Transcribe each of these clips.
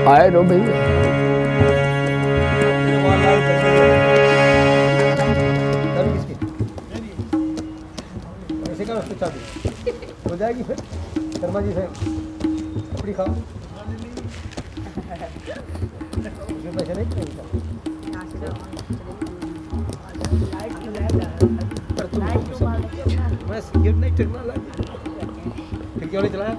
आए रो भैया। ऐसे का हो जाएगी फिर शर्मा जी से कपड़ी खाओ पैसे नहीं मैं सिगरेट नहीं टिकना लगा फिर क्यों नहीं चलाया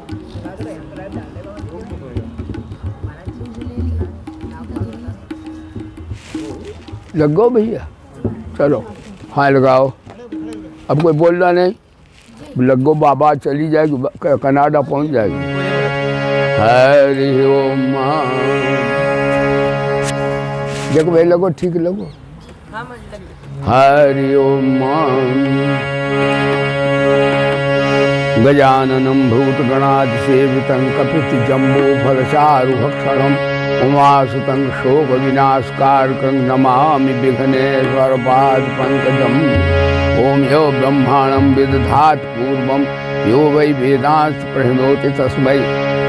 लगो भैया चलो हाँ लगाओ अब कोई बोल रहा नहीं लगो बाबा चली जाएगी कनाडा पहुंच जाएगी। हरि ओम देखो भाई लगो ठीक लगो हरि ओम गजाननं भूतगणाधिसेवितं कपितजम्बो फलचारुभक्षणम् उमासुतं शोकविनाशकारकं नमामि विघ्नेश्वरपादपङ्कजम्। ॐ यो ब्रह्माणं विदधात् पूर्वं यो वै वेदांश्च प्रणोति तस्मै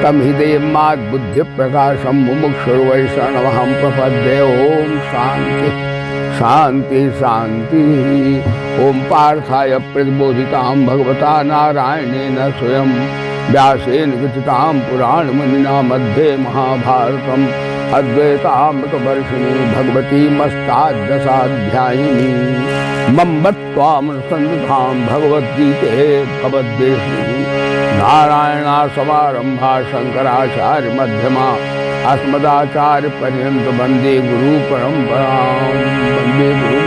तमहिदेयमाद्बुद्धिप्रकाशं मुमुक्षुर्वै शरणमहं प्रपद्ये। ॐ शान्ति शांति शांति। ओम पार्थाय प्रतिबोधितां भगवता नारायणेन स्वयं व्यासेन रचितां पुराणमुनिना मध्ये महाभारतम् अद्वैतामृतवर्षिणी भगवती मस्तादशाध्यायिनी मम्बत्वामृतसंधां भगवद्गीते भगवद्देशी नारायणासमारम्भा शंकराचार्य मध्यमा अस्मदाचार्य पर्यंत वंदे गुरु परंपरां वंदे गुरु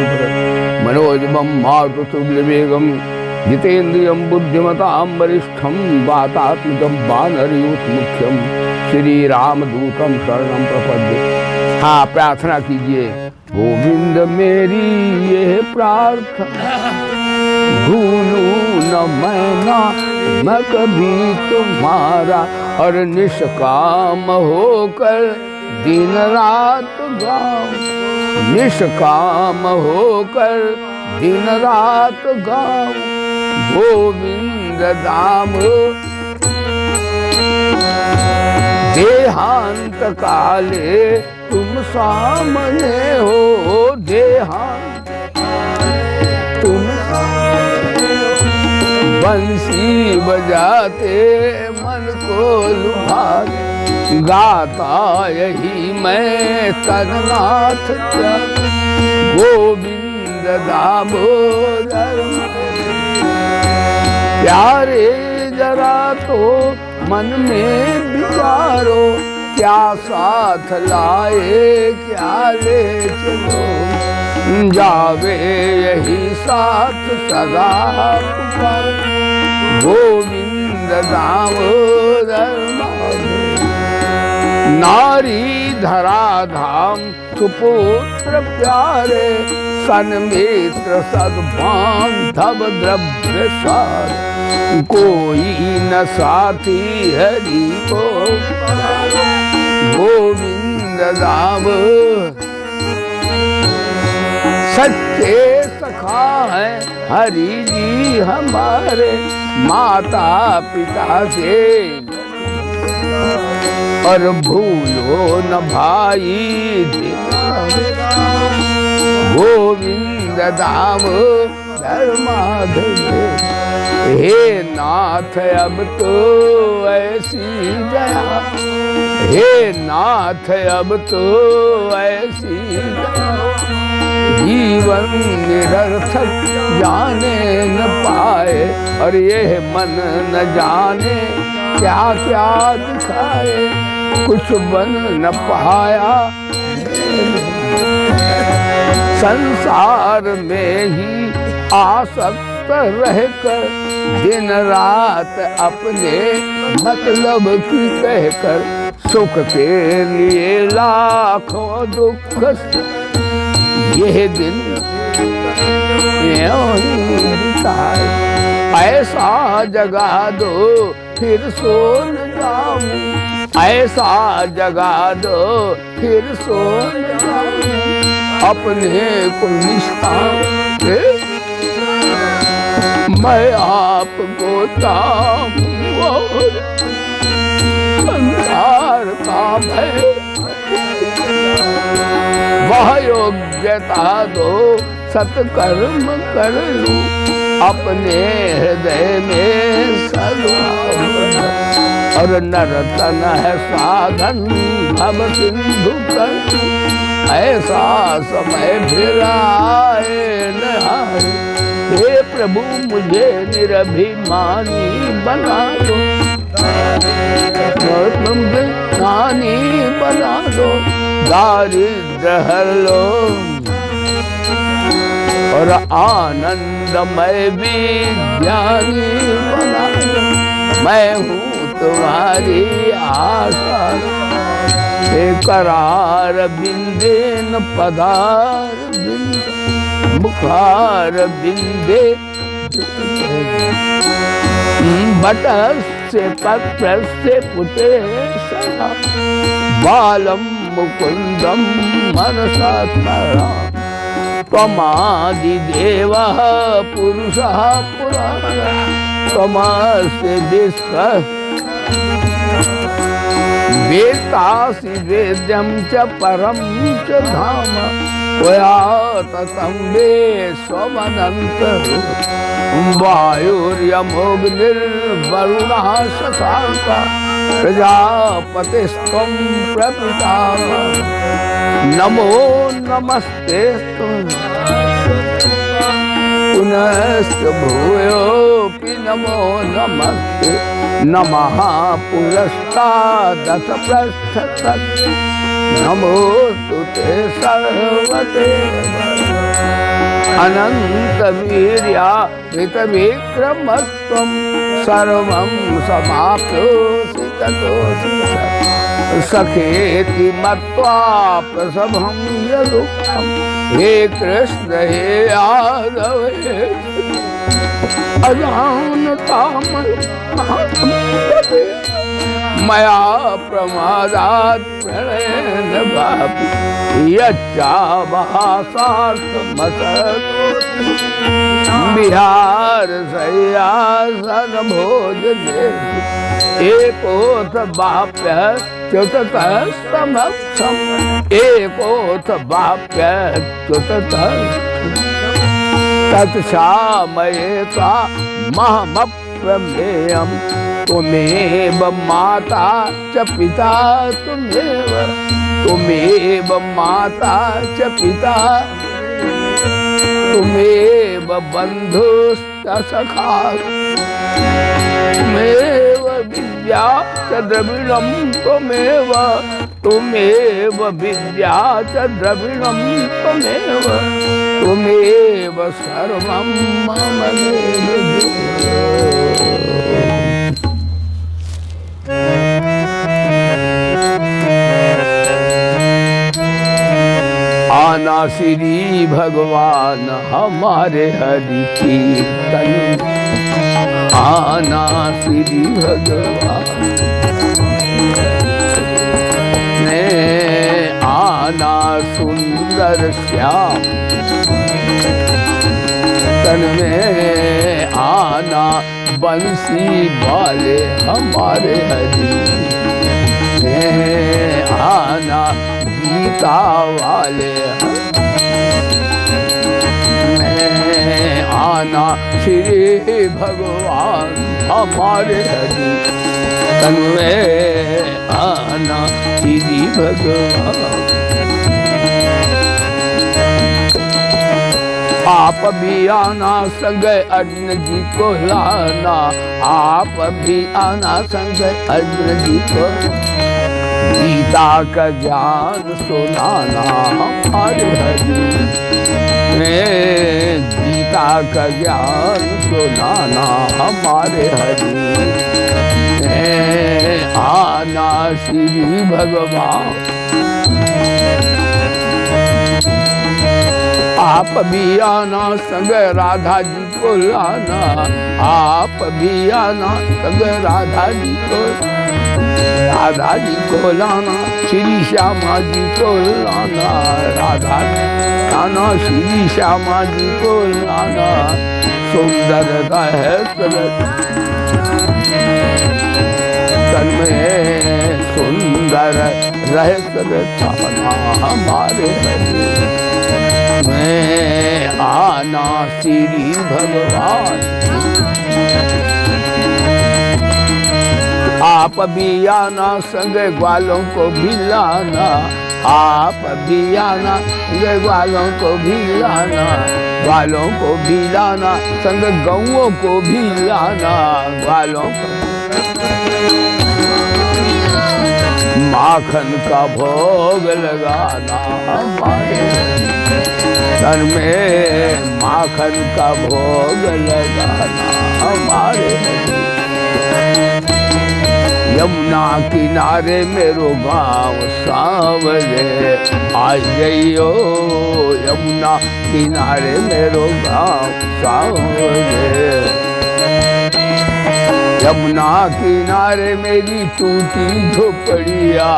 मनोजवं मारुततुल्यवेगं जितेन्द्रियं बुद्धिमतां वरिष्ठं वातात्मजं वानरयूथमुख्यं श्री रामदूतं शरणं प्रपद्ये। हाँ प्रार्थना कीजिए। गोविंद मेरी ये प्रार्थना भूलूं न मैं कभी तुम्हारा और निष्काम होकर दिन रात गाऊं निष्काम होकर दिन रात गाऊं गोविंद दाम देहांत काले तुम सामने हो देहांत तुम बंसी बजाते मन को लुभाते गाता यही मैं तन्नाथ गोविंद दामोदर प्यारे जरा तो मन में विचारो क्या साथ लाए क्या ले चलो जावे यही साथ सदा गोविंद दामोदर नारी धरा धाम सुपुत्र प्यारे सन्मित्र सद्बांधव द्रव्य सार कोई न साथी हरि को गोविंद दामोदर सच्चे सखा है हरि जी हमारे माता पिता से और भूलो न भाई गोविंद दामोदर माधव हे नाथ अब तो ऐसी दया हे नाथ अब तो ऐसी दया जीवन निरर्थक जाने न पाए और ये मन न जाने क्या क्या दिखाए कुछ बन न पाया संसार में ही आसक्त रहकर दिन रात अपने मतलब की कहकर सुख के लिए लाखों दुख यह दिन ऐसा जगा दो फिर सो न जाऊं ऐसा जगा दो फिर सो न जाऊं अपने को निष्काम मैं आपको तामूं संसार का भय योग्यता दो, सत्कर्म कर लूं अपने हृदय में सद्भाव। और नर्तन है साधन भव सिंधु कर, ऐसा समय फिर आए न आए। हे प्रभु मुझे निरभिमानी बना दो, नानी बना दो, दारिद्र हर लो और आनंदमय भी ज्ञानी बना दो। मैं हूँ तुम्हारी आशा, हे करार बिंदेन पदार बिंद, मुखार बिंदे बटस्य पत्रस्य पुटे सदा, बालम मुकुंदम मनसा स्मरा। त्वमादिदेवः पुरुषः पुराणः, त्वमस्य विश्वः वेत्तासि वेद्यं च परं च धाम। त्वया ततं विश्वमनन्तरूपं, वायुर्यमोऽग्निर्वरुणः शशाङ्कः, प्रजापतिस्त्वं प्रपितामहः। नमो नमस्तेऽस्तु पुनश्च भूयोऽपि नमो नमस्ते। नमः पुरस्तादथ पृष्ठतः, नमोऽस्तु ते सर्वदेव। अनन्तवीर्यामितविक्रमस्त्वं, सर्वं समाप्योऽसि ततोऽसि सखेति मत्वा प्रसभं यदुक्तं। हे कृष्ण हे यादव हे अजानतां मया प्रमादात् प्रणयेन वापि यच्चावहासार्थमसत् विहार शय्यासन भोजनेषु एकोऽथ वाप्यः च्युततः समक्षम् एकोऽथ वाप्यः च्युततः तत्क्षामये त्वामहमप्रमेयम् त्वमेव माता च पिता त्वमेव त्वमेव माता च पिता त्वमेव बन्धुश्च सखा त्वमेव विद्या च द्रविणं त्वमेव त्वमेव विद्या च द्रविणं त्वमेव त्वमेव सर्वं मम देव। आना श्री भगवान हमारे हरि कीर्तन, आना श्री भगवान ने आना सुंदर श्याम तन में आना बंसी वाले हमारे हरि ने आना गीता वाले में आना श्री भगवान हमारे हरि तन में आना श्री भगवान। आप भी आना संग अर्जुन जी को लाना, आप भी आना संग अर्जुन जी को गीता का ज्ञान सुनाना हमारे हरि में गीता का ज्ञान सुनाना हमारे हरि में आना श्री भगवान। आप भी आना संग राधा जी को लाना, आप भी आना संग राधा जी को लाना, श्री श्यामा जी को लाना राधा लाना, श्री श्यामा जी को लाना। सुंदरता है तन में सुंदर रहे सदा थाना हमारे हरि में आना श्री भगवान। आप भी आना संग ग्वालों को भी लाना, आप भी आना संग ग्वालों को भी लाना, ग्वालों को भी लाना संग गौओं को भी लाना, ग्वालों को माखन का भोग लगाना हमारे तन में, माखन का भोग लगाना हमारे। यमुना किनारे मेरो गाँव सांवले आ गइयो, यमुना किनारे मेरो गाँव सांवले। यमुना किनारे मेरी टूटी झोपड़िया,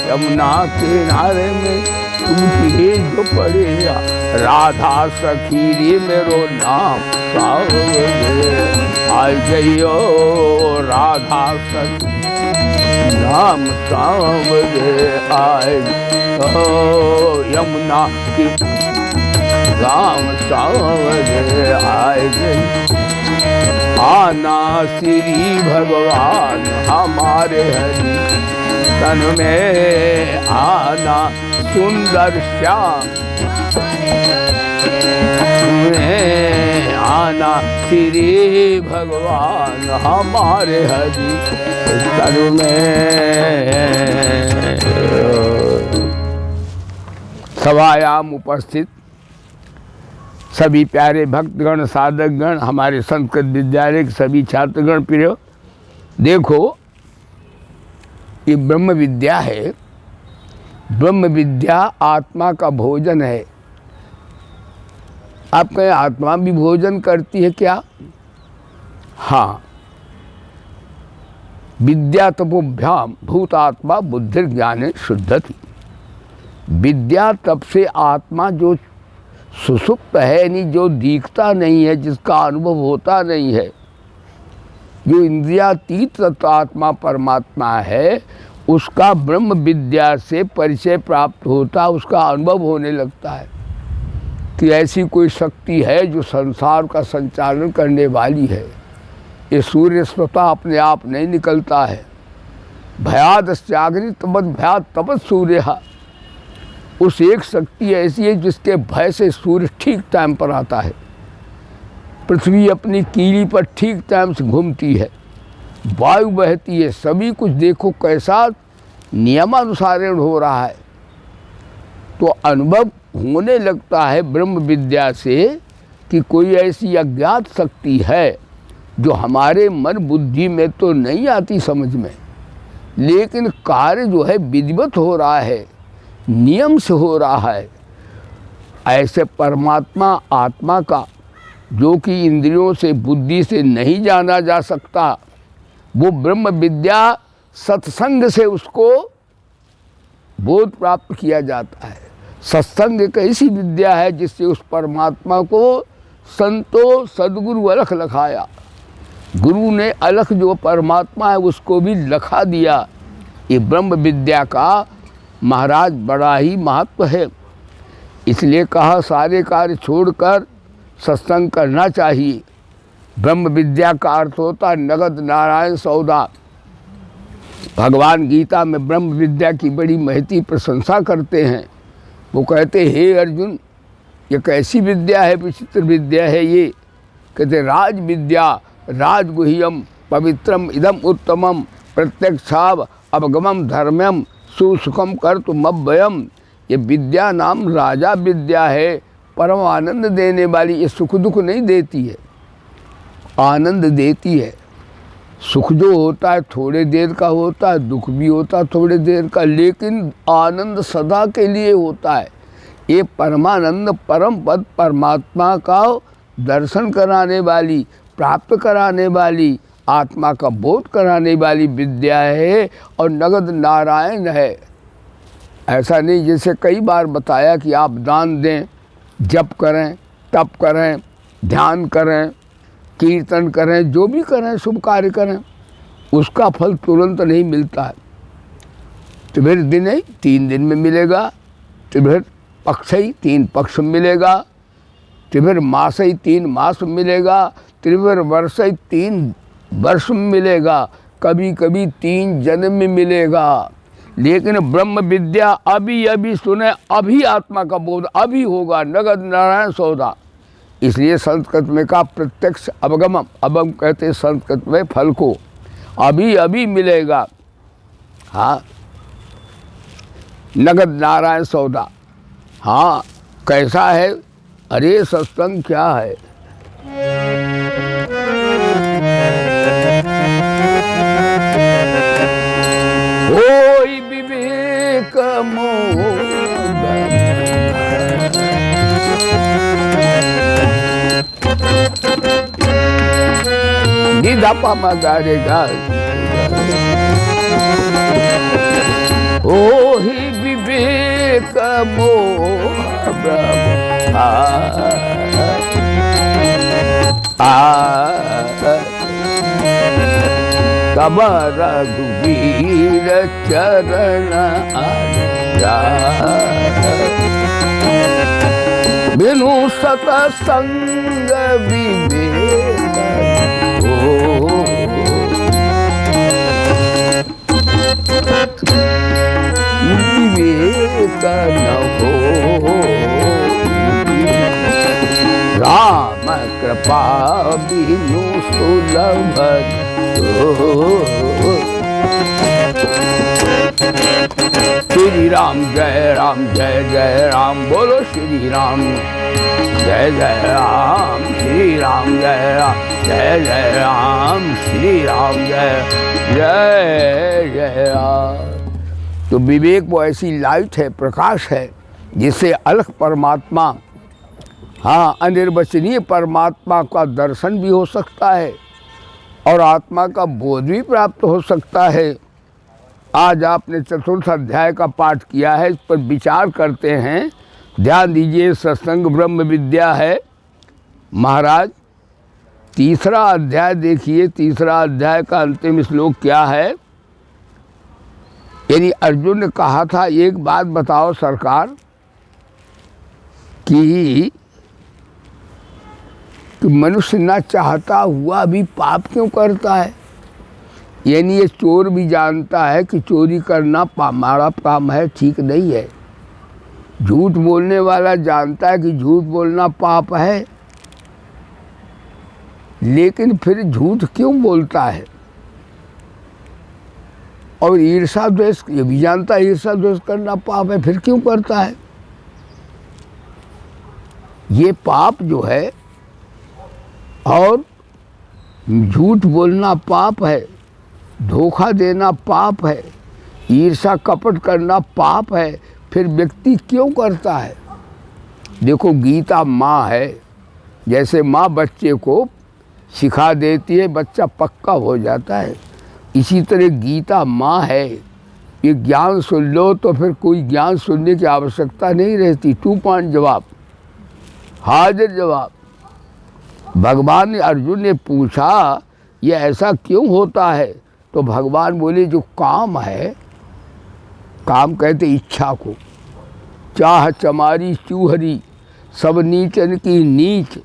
यमुना किनारे में टूटी झोपड़िया, राधा सखीरी मेरो नाम सांवले आ गइयो, राधा सखी नाम सांवले आए। यमुना की राम सांवले आए। आना श्री भगवान हमारे हरि तन में, आना सुंदर श्याम में, आना श्री भगवान हमारे हरि तन में। सभायाम उपस्थित सभी प्यारे भक्तगण, साधकगण, हमारे संस्कृत विद्यालय के सभी छात्रगण प्रिय, देखो ये ब्रह्म विद्या है। ब्रह्म विद्या आत्मा का भोजन है। आप कहें आत्मा भी भोजन करती है क्या? हाँ, विद्या तपोभ्याम भूतात्मा बुद्धि ज्ञाने शुद्धति। विद्या तप से आत्मा जो सुसुप्त है, यानी जो दिखता नहीं है, जिसका अनुभव होता नहीं है, जो इंद्रियातीत आत्मा परमात्मा है, उसका ब्रह्म विद्या से परिचय प्राप्त होता, उसका अनुभव होने लगता है कि ऐसी कोई शक्ति है जो संसार का संचालन करने वाली है। ये सूर्य स्वतः अपने आप नहीं निकलता है। भयादस्याग्नि तपद भयाद तपद सूर्य। उस एक शक्ति ऐसी है जिसके भय से सूर्य ठीक टाइम पर आता है। पृथ्वी अपनी कीली पर ठीक टाइम से घूमती है, वायु बहती है, सभी कुछ देखो कैसा नियमानुसारण हो रहा है। तो अनुभव होने लगता है ब्रह्म विद्या से कि कोई ऐसी अज्ञात शक्ति है जो हमारे मन बुद्धि में तो नहीं आती समझ में, लेकिन कार्य जो है विधिवत हो रहा है, नियम से हो रहा है। ऐसे परमात्मा आत्मा का जो कि इंद्रियों से बुद्धि से नहीं जाना जा सकता, वो ब्रह्म विद्या सत्संग से उसको बोध प्राप्त किया जाता है। सत्संग एक ऐसी विद्या है जिससे उस परमात्मा को संतो सदगुरु अलख लखाया। गुरु ने अलख जो परमात्मा है उसको भी लखा दिया। ये ब्रह्म विद्या का महाराज बड़ा ही महत्व है। इसलिए कहा सारे कार्य छोड़कर सत्संग करना चाहिए। ब्रह्म विद्या का अर्थ होता नगद नारायण सौदा। भगवान गीता में ब्रह्म विद्या की बड़ी महती प्रशंसा करते हैं। वो कहते हे अर्जुन, ये कैसी विद्या है, विचित्र विद्या है ये। कहते राज विद्या राजगुह्यम पवित्रम इदम उत्तमम प्रत्यक्षाव अवगमम धर्म्यम सुसुखम कर्तुमव्ययम। ये विद्या नाम राजा विद्या है, परम आनंद देने वाली। ये सुख दुख नहीं देती है, आनंद देती है। सुख जो होता है थोड़े देर का होता है, दुख भी होता है थोड़े देर का, लेकिन आनंद सदा के लिए होता है। ये परमानंद परम पद परमात्मा का दर्शन कराने वाली, प्राप्त कराने वाली, आत्मा का बोध कराने वाली विद्या है और नगद नारायण है। ऐसा नहीं जैसे कई बार बताया कि आप दान दें, जप करें, तप करें, ध्यान करें, कीर्तन करें, जो भी करें, शुभ कार्य करें, उसका फल तुरंत नहीं मिलता है। त्रिभिर दिन 3 दिन में मिलेगा, त्रिभिर पक्षई 3 पक्ष में मिलेगा, त्रिभिर मासई 3 मास में मिलेगा, त्रिभिर वर्षई 3 वर्ष में मिलेगा, कभी कभी 3 जन्म में मिलेगा। लेकिन ब्रह्म विद्या अभी अभी सुने, अभी आत्मा का बोध अभी होगा, नगद नारायण सौदा। इसलिए संस्कृत में का प्रत्यक्ष अवगमम, अवगम कहते संस्कृत में फल को, अभी अभी मिलेगा। हाँ, नगद नारायण सौदा। हाँ, कैसा है? अरे सत्संग क्या है? होई विवेक मोह निधा पामा गारे गाय, होई विवेक मोह ब्रह्म तब रघुवीर चरण आजा, बिनु सतसंग विवेक हो, विवेक न हो, राम कृपा बिनु सुलभ श्री राम जय राम, जय जय राम, बोलो श्री राम जय जय राम, श्री राम जय राम, जय जय राम, श्री राम जय जय जय राम। तो विवेक वो ऐसी लाइट है, प्रकाश है, जिससे अलख परमात्मा, हाँ, अनिर्वचनीय परमात्मा का दर्शन भी हो सकता है और आत्मा का बोध भी प्राप्त हो सकता है। आज आपने चतुर्थ अध्याय का पाठ किया है, इस पर विचार करते हैं। ध्यान दीजिए, सत्संग ब्रह्म विद्या है। महाराज, तीसरा अध्याय देखिए, तीसरा अध्याय का अंतिम श्लोक क्या है? यानी अर्जुन ने कहा था, एक बात बताओ सरकार कि मनुष्य ना चाहता हुआ भी पाप क्यों करता है? यानी ये चोर भी जानता है कि चोरी करना हमारा काम है, ठीक नहीं है। झूठ बोलने वाला जानता है कि झूठ बोलना पाप है, लेकिन फिर झूठ क्यों बोलता है? और ईर्ष्या द्वेष, ये भी जानता है ईर्ष्या द्वेष करना पाप है, फिर क्यों करता है? ये पाप जो है, और झूठ बोलना पाप है, धोखा देना पाप है, ईर्ष्या कपट करना पाप है, फिर व्यक्ति क्यों करता है? देखो, गीता माँ है, जैसे माँ बच्चे को सिखा देती है, बच्चा पक्का हो जाता है, इसी तरह गीता माँ है। ये ज्ञान सुन लो तो फिर कोई ज्ञान सुनने की आवश्यकता नहीं रहती। 2 पॉइंट जवाब, हाजिर जवाब। भगवान ने, अर्जुन ने पूछा ये ऐसा क्यों होता है? तो भगवान बोले जो काम है, काम कहते इच्छा को, चाह चमारी चूहरी सब नीचन की नीच,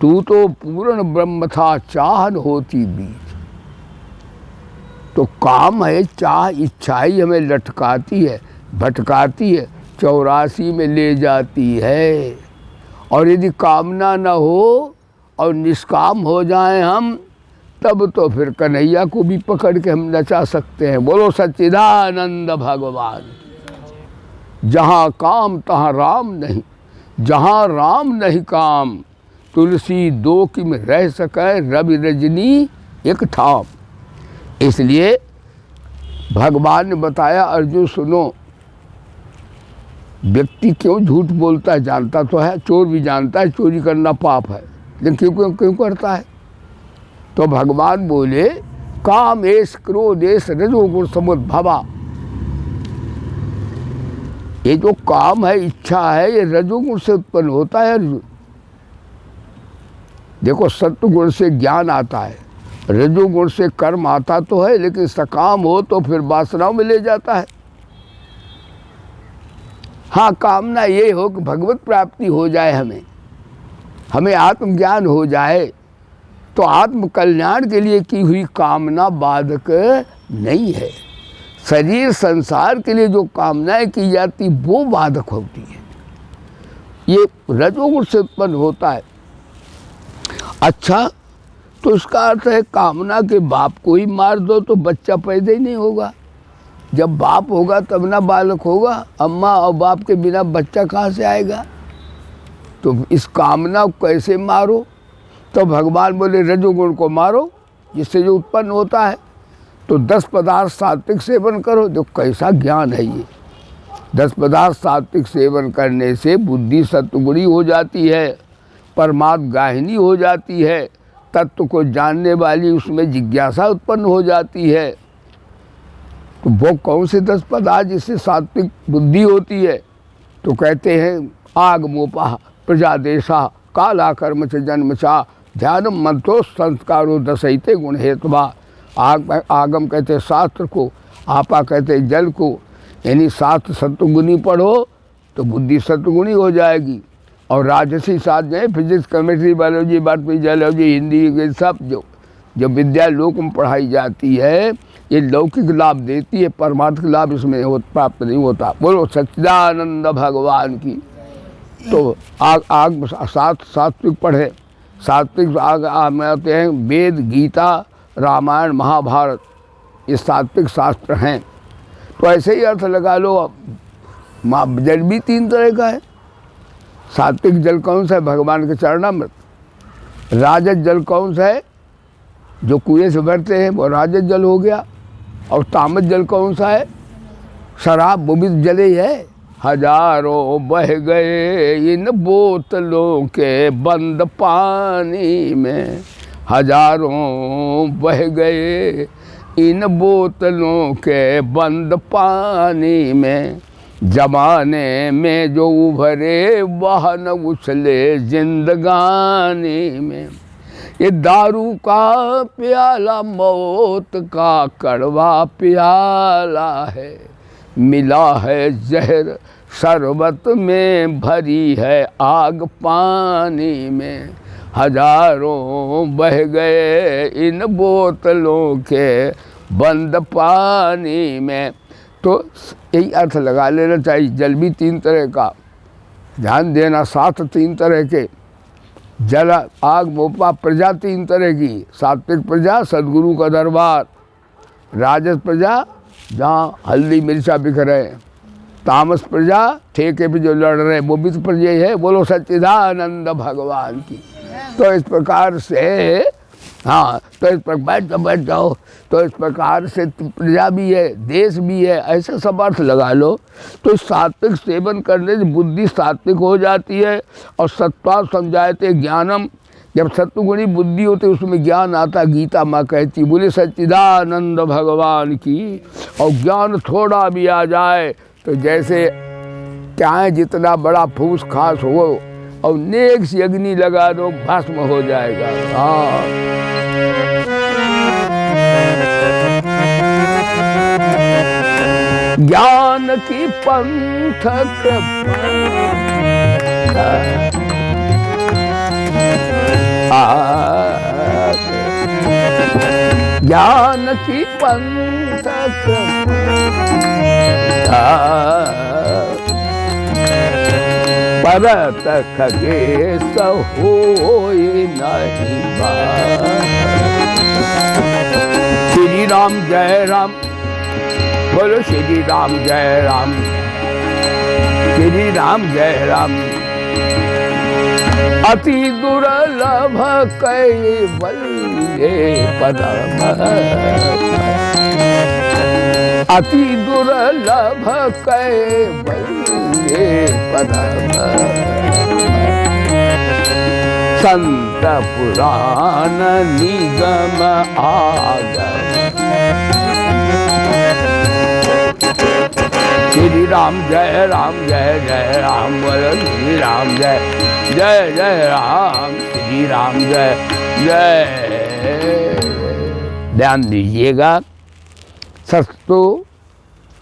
तू तो पूर्ण ब्रह्म था चाहन होती बीच। तो काम है, चाह, इच्छा ही हमें लटकाती है, भटकाती है, 84 में ले जाती है। और यदि कामना न हो और निष्काम हो जाएं हम, तब तो फिर कन्हैया को भी पकड़ के हम नचा सकते हैं। बोलो सच्चिदानंद भगवान। जहाँ काम तहाँ राम नहीं, जहाँ राम नहीं काम, तुलसी 2 की में रह सके, रवि रजनी एक ठाम। इसलिए भगवान ने बताया, अर्जुन सुनो, व्यक्ति क्यों झूठ बोलता है? जानता तो है, चोर भी जानता है चोरी करना पाप है, लेकिन क्यों क्यों करता है? तो भगवान बोले, काम एस क्रोध एस रजोगुण समुद्भवा। ये जो काम है, इच्छा है, ये रजोगुण से उत्पन्न होता है अर्जुन। देखो, सत्वगुण से ज्ञान आता है, रजोगुण से कर्म आता तो है, लेकिन सकाम हो तो फिर वासनाओं में ले जाता है। हाँ, कामना ये हो कि भगवत प्राप्ति हो जाए, हमें आत्मज्ञान हो जाए, तो आत्म कल्याण के लिए की हुई कामना बाधक नहीं है। शरीर संसार के लिए जो कामनाएं की जाती वो बाधक होती है। ये रजोगुण से उत्पन्न होता है। अच्छा, तो इसका अर्थ है कामना के बाप को ही मार दो तो बच्चा पैदा ही नहीं होगा। जब बाप होगा तब ना बालक होगा। अम्मा और बाप के बिना बच्चा कहाँ से आएगा? तो इस कामना को कैसे मारो? तो भगवान बोले रजोगुण को मारो, जिससे जो उत्पन्न होता है। तो 10 पदार्थ सात्विक सेवन करो। जो कैसा ज्ञान है ये! 10 पदार्थ सात्विक सेवन करने से बुद्धि सत्वगुणी हो जाती है, परमात्म गाहिनी हो जाती है, तत्व को जानने वाली उसमें जिज्ञासा उत्पन्न हो जाती है। तो वो कौन से 10 पदार्थ जिससे सात्विक बुद्धि होती है? तो कहते हैं आगमोपा प्रजादेशा काला कर्म च जन्म चा ध्यानम मंत्रो संस्कारो दशैते गुण हेतुवा। आगम कहते हैं शास्त्र को, आपा कहते हैं जल को। यानी शास्त्र सत्वगुणी पढ़ो तो बुद्धि सत्वगुणी हो जाएगी। और राजसी साथ जाए physics chemistry biology botany geology Hindi ये सब जो विद्या लोक में पढ़ाई जाती है, ये लौकिक लाभ देती है, परमार्थ लाभ इसमें प्राप्त नहीं होता। बोलो सच्चिदानंद भगवान की। तो आग सात्विक पढ़े। सात्विक आग में आते हैं वेद, गीता, रामायण, महाभारत, ये सात्विक शास्त्र हैं। तो ऐसे ही अर्थ लगा लो। अब जल भी 3 तरह का है। सात्विक जल कौन सा है? भगवान के चरणामृत। राजस जल कौन सा है? जो कुएं से भरते हैं वो राजस जल हो गया। और तामस जल कौन सा है? शराब, वो भी जल ही है। हजारों बह गए इन बोतलों के बंद पानी में, हजारों बह गए इन बोतलों के बंद पानी में, जमाने में जो उभरे वह न उछले जिंदगानी में। ये दारू का प्याला मौत का कड़वा प्याला है, मिला है जहर शरबत में, भरी है आग पानी में, हजारों बह गए इन बोतलों के बंद पानी में। तो यही अर्थ लगा लेना चाहिए। जल भी 3 तरह का, ध्यान देना। शास्त्र 3 तरह के, जल आग मोपा प्रजा 3 तरह की। सात्विक प्रजा सदगुरु का दरबार, राजस प्रजा जहाँ हल्दी मिर्चा बिक रहे, तामस प्रजा ठेके पे जो लड़ रहे वो भी तो प्रजा है। बोलो सच्चिदानंद भगवान की। तो इस प्रकार से हाँ, तो इस पर बैठ जाओ। तो इस प्रकार से प्रजा भी है, देश भी है, ऐसे सब अर्थ लगा लो। तो सात्विक सेवन करने से बुद्धि सात्विक हो जाती है। और सत्वा समझाते ज्ञानम, जब सत्वगुणी बुद्धि होती है उसमें ज्ञान आता। गीता माँ कहती, बोले सच्चिदानंद भगवान की। और ज्ञान थोड़ा भी आ जाए तो जैसे चाहे जितना बड़ा फूस खास हो और नेक सी अग्नि लगा दो, भस्म हो जाएगा। हाँ, ज्ञान की पंथक ज्ञान की पंथक परत खगेश होय नहीं बात। श्री राम जय राम, बोलो श्री राम जय राम, श्री राम जय राम। अति दुर्लभ कैवल्य पदम, अति दुर्लभ कैवल्य पदम। संत पुराण निगम आगम। श्री राम जय राम, जय जय राम, बोलो श्री राम जय जय जय राम, श्री राम जय जय। ध्यान दीजिएगा। सस्तो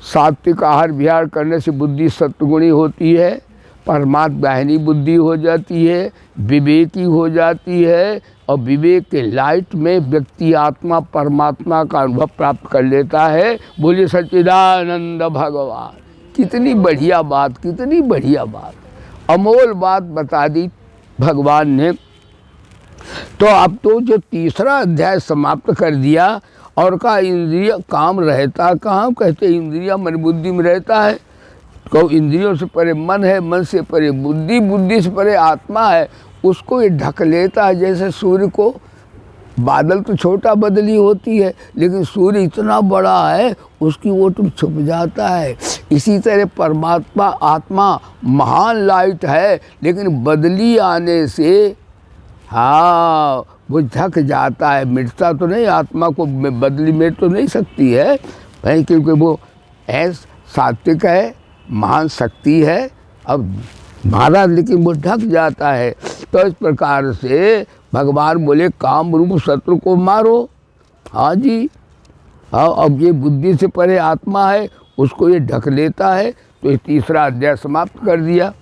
सात्विक आहार विहार करने से बुद्धि सत्वगुणी होती है, परमात्मा दाहिनी बुद्धि हो जाती है, विवेकी हो जाती है, और विवेक के लाइट में व्यक्ति आत्मा परमात्मा का अनुभव प्राप्त कर लेता है। बोलिए सच्चिदानंद भगवान। कितनी बढ़िया बात, कितनी बढ़िया बात, अमोल बात बता दी भगवान ने। तो अब तो जो तीसरा अध्याय समाप्त कर दिया, और का इंद्रिय काम रहता कहाँ, कहते इंद्रिय मन बुद्धि में रहता है। तो इंद्रियों से परे मन है, मन से परे बुद्धि, बुद्धि से परे आत्मा है, उसको ये ढक लेता है। जैसे सूर्य को, बादल तो छोटा बदली होती है, लेकिन सूर्य इतना बड़ा है उसकी ओट में छुप जाता है। इसी तरह परमात्मा आत्मा महान लाइट है, लेकिन बदली आने से हाँ वो ढक जाता है, मिटता तो नहीं। आत्मा को बदली मिट तो नहीं सकती है भाई, क्योंकि वो ऐस सात्विक है, महान शक्ति है। अब महाराज लेकिन वो ढक जाता है। तो इस प्रकार से भगवान बोले काम रूप शत्रु को मारो। हाँ जी, हाँ। अब ये बुद्धि से परे आत्मा है, उसको ये ढक लेता है। तो ये तीसरा अध्याय समाप्त कर दिया।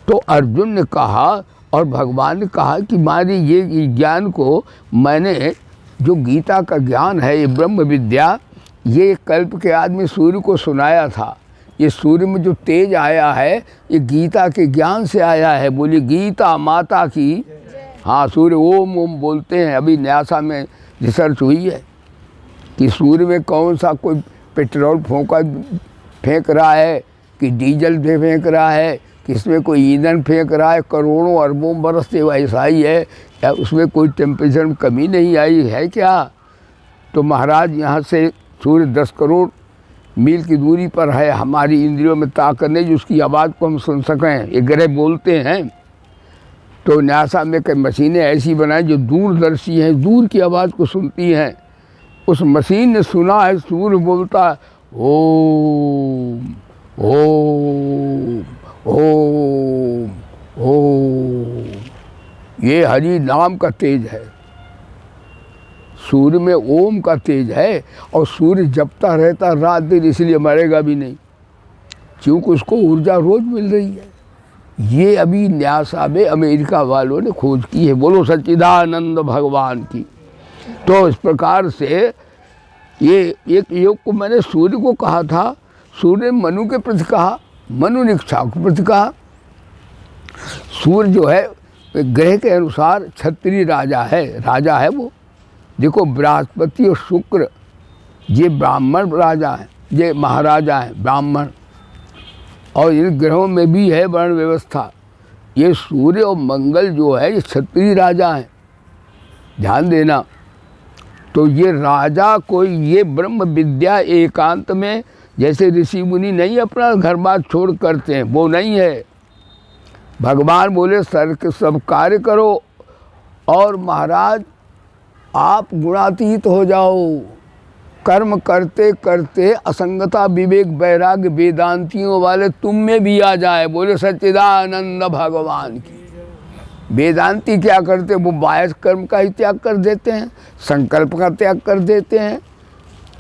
तो अर्जुन ने कहा और भगवान ने कहा कि मारे ये ज्ञान को मैंने, जो गीता का ज्ञान है, ये ब्रह्म विद्या, ये कल्प के आदमी सूर्य को सुनाया था। ये सूर्य में जो तेज आया है, ये गीता के ज्ञान से आया है। बोली गीता माता की। हाँ, सूर्य ओम ओम बोलते हैं। अभी न्यासा में रिसर्च हुई है कि सूर्य में कौन सा कोई पेट्रोल फेंक रहा है कि डीजल फेंक रहा है, किसमें कोई ईंधन फेंक रहा है। करोड़ों अरबों बरस से वैसा ही है, या उसमें कोई टेम्परेचर में कमी नहीं आई है क्या? तो महाराज यहाँ से सूर्य 10 करोड़ मील की दूरी पर है। हमारी इंद्रियों में ताकत नहीं उसकी आवाज़ को हम सुन सकें। ये ग्रह बोलते हैं। तो नासा में कई मशीनें ऐसी बनाई जो दूरदर्शी हैं, दूर की आवाज़ को सुनती हैं। उस मशीन ने सुना है सूर्य बोलता है ओम ओम ओम ओम। ये हरि नाम का तेज है। सूर्य में ओम का तेज है, और सूर्य जपता रहता रात दिन, इसलिए मरेगा भी नहीं, क्योंकि उसको ऊर्जा रोज मिल रही है। ये अभी न्यासा में अमेरिका वालों ने खोज की है। बोलो सच्चिदानंद भगवान की। तो इस प्रकार से ये एक योग को मैंने सूर्य को कहा था, सूर्य ने मनु के प्रति कहा, मनु ने इच्छा के प्रति कहा। सूर्य जो है ग्रह के अनुसार क्षत्रिय राजा है वो। देखो बृहस्पति और शुक्र ये ब्राह्मण राजा हैं, ये महाराजा हैं ब्राह्मण, और इन ग्रहों में भी है वर्ण व्यवस्था। ये सूर्य और मंगल जो है ये क्षत्रिय राजा हैं, ध्यान देना। तो ये राजा कोई ये ब्रह्म विद्या एकांत में, जैसे ऋषि मुनि नहीं अपना घर बार छोड़ करते हैं, वो नहीं है। भगवान बोले सब कार्य करो, और महाराज आप गुणातीत हो जाओ। कर्म करते करते असंगता विवेक वैराग्य वेदांतियों वाले तुम में भी आ जाए। बोले सच्चिदानंद भगवान की। वेदांती क्या करते, वो बाह्य कर्म का ही त्याग कर देते हैं, संकल्प का त्याग कर देते हैं,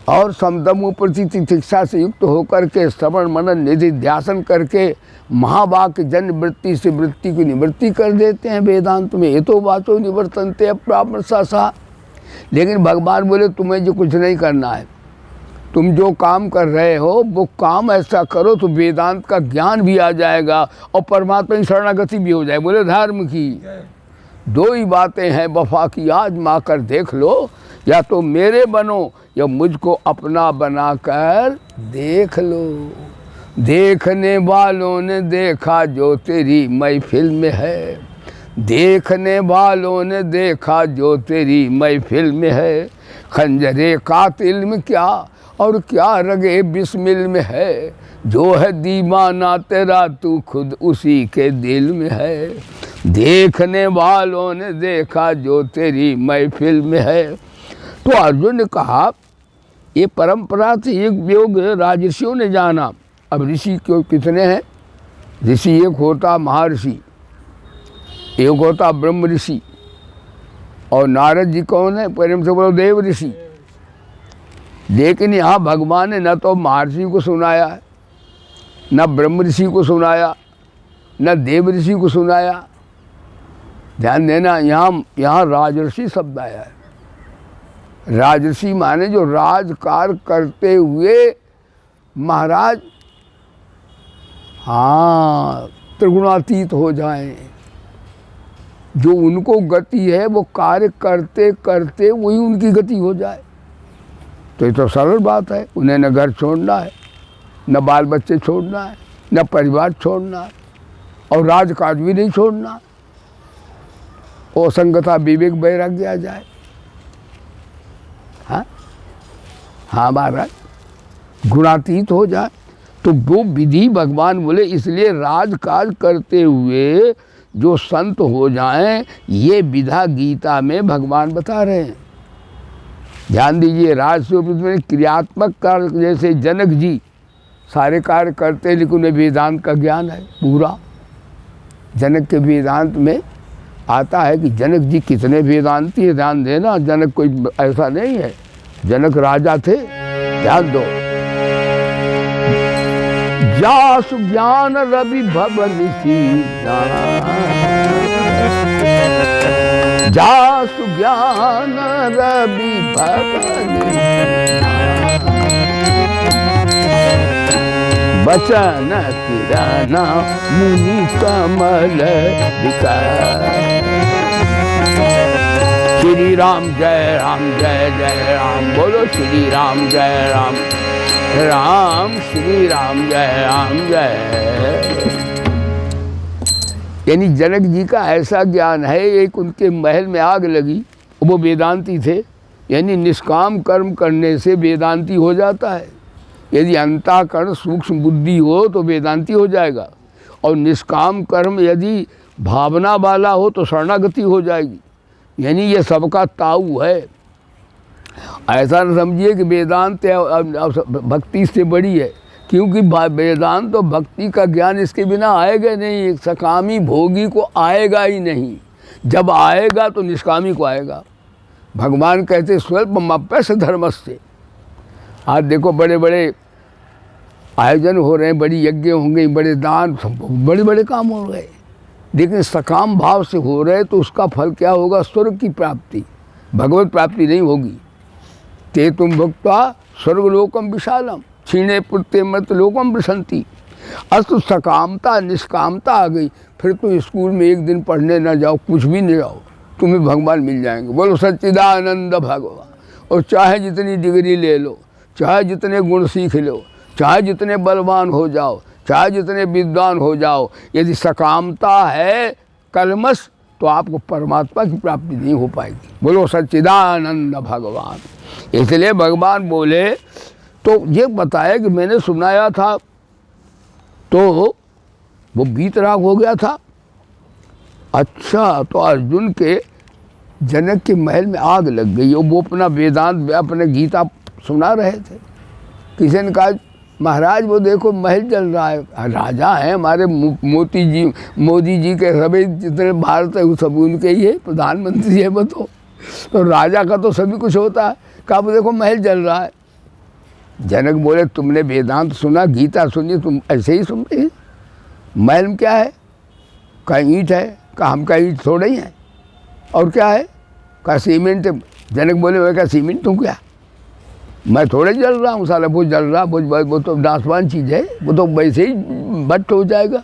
और समदम प्रति तितिक्षा से युक्त होकर के श्रवण मनन निधि ध्यासन करके महावाक्य जन्य वृत्ति से वृत्ति की निवृत्ति कर देते हैं। वेदांत में ये तो बातों निवर्तनते अप्रापसा। लेकिन भगवान बोले तुम्हें जो कुछ नहीं करना है, तुम जो काम कर रहे हो वो काम ऐसा करो तो वेदांत का ज्ञान भी आ जाएगा और परमात्मा की शरणागति भी हो जाए। बोले धर्म की दो ही बातें हैं वफा की, आजमा कर देख लो, या तो मेरे बनो या मुझको अपना बनाकर देख लो। देखने वालों ने देखा जो तेरी महफिल में है, देखने वालों ने देखा जो तेरी महफिल में है। खंजरे कातिल में क्या और क्या रगे बिस्मिल में है, जो है दीवाना तेरा तू खुद उसी के दिल में है। देखने वालों ने देखा जो तेरी महफिल में है। तो अर्जुन ने कहा ये परंपरा से एक योग राजर्षियों ने जाना। अब ऋषि क्यों कितने हैं? ऋषि एक होता महर्षि, एक होता ब्रह्म ऋषि, और नारद जी कौन है? प्रेम से बोलो देव ऋषि। लेकिन यहाँ भगवान ने न तो महर्षि को सुनाया है, न ब्रह्म ऋषि को सुनाया, न देव ऋषि को सुनाया। ध्यान देना, यहाँ राजर्षि शब्द आया है। राजर्षि माने जो राजकार्य करते हुए महाराज, हाँ, त्रिगुणातीत हो जाएं, जो उनको गति है वो कार्य करते करते वही उनकी गति हो जाए। तो ये तो सरल बात है। उन्हें न घर छोड़ना है, न बाल बच्चे छोड़ना है, न परिवार छोड़ना है, और राजकाज भी नहीं छोड़ना। असंगता विवेक वैराग्य आ जाए। हाँ महाराज, गुणातीत हो जाए। तो वो विधि भगवान बोले, इसलिए राजकाज करते हुए जो संत हो जाएं, ये विधा गीता में भगवान बता रहे हैं। ध्यान दीजिए, राजस्वरूप में क्रियात्मक कार्य, जैसे जनक जी सारे कार्य करते, लेकिन उन्हें वेदांत का ज्ञान है पूरा। जनक के वेदांत में आता है कि जनक जी कितने वेदांती है। ध्यान देना, जनक कोई ऐसा नहीं है, जनक राजा थे। ध्यान दो, जासु ज्ञान रवि भवन सीता, जासु ज्ञान रवि भवन, बचन किरण मुनि कमल विकार। श्री राम जय जय राम, बोलो श्री राम जय राम, राम श्री राम जय। यानी जनक जी का ऐसा ज्ञान है। एक उनके महल में आग लगी, वो वेदांती थे। यानी निष्काम कर्म करने से वेदांती हो जाता है। यदि अंतःकरण सूक्ष्म बुद्धि हो तो वेदांती हो जाएगा, और निष्काम कर्म यदि भावना वाला हो तो शरणागति हो जाएगी। यानी ये सबका ताऊ है। ऐसा न समझिए कि वेदांत भक्ति से बड़ी है, क्योंकि वेदांत तो भक्ति का ज्ञान इसके बिना आएगा नहीं। सकामी भोगी को आएगा ही नहीं, जब आएगा तो निष्कामी को आएगा। भगवान कहते स्वल्पमप्यस्य धर्मस्य। आज देखो बड़े बड़े आयोजन हो रहे हैं, बड़ी यज्ञ होंगे, बड़े दान, बड़े बड़े काम हो रहे हैं, लेकिन सकाम भाव से हो रहे तो उसका फल क्या होगा? स्वर्ग की प्राप्ति, भगवत प्राप्ति नहीं होगी। ते तुम भुक्त्वा स्वर्गलोकम विशालम क्षीणे पुत्ते मृत लोकम विशंति। अस्तु सकामता निष्कामता आ गई, फिर तुम स्कूल में एक दिन पढ़ने न जाओ, कुछ भी नहीं जाओ, तुम्हें भगवान मिल जाएंगे। बोलो सच्चिदानंद भगवान। और चाहे जितनी डिग्री ले लो, चाहे जितने गुण सीख लो, चाहे जितने बलवान हो जाओ, चाहे जितने विद्वान हो जाओ, यदि सकामता है कलमश, तो आपको परमात्मा की प्राप्ति नहीं हो पाएगी। बोलो सच्चिदानंद भगवान। इसलिए भगवान बोले, तो ये बताया कि मैंने सुनाया था तो वो बीतराग हो गया था। अच्छा, तो अर्जुन के जनक के महल में आग लग गई, वो अपना वेदांत अपने गीता सुना रहे थे। किसी ने कहा महाराज वो देखो महल जल रहा है। राजा हैं हमारे मोदी जी के, सभी जितने भारत है वो सब उनके ही है, प्रधानमंत्री है वो तो राजा का तो सभी कुछ होता है। कहा वो देखो महल जल रहा है। जनक बोले तुमने वेदांत सुना, गीता सुनी, तुम ऐसे ही सुन रही? महल में क्या है? कहीं ईंट है। कहा हम का ईंट थोड़े ही हैं, और क्या है? कहा सीमेंट। जनक बोले वह क्या सीमेंट तुम क्या, मैं थोड़े जल रहा हूँ साला, वो जल रहा, वो तो नाशवान चीज़ है, वो तो वैसे ही भट्ट हो जाएगा,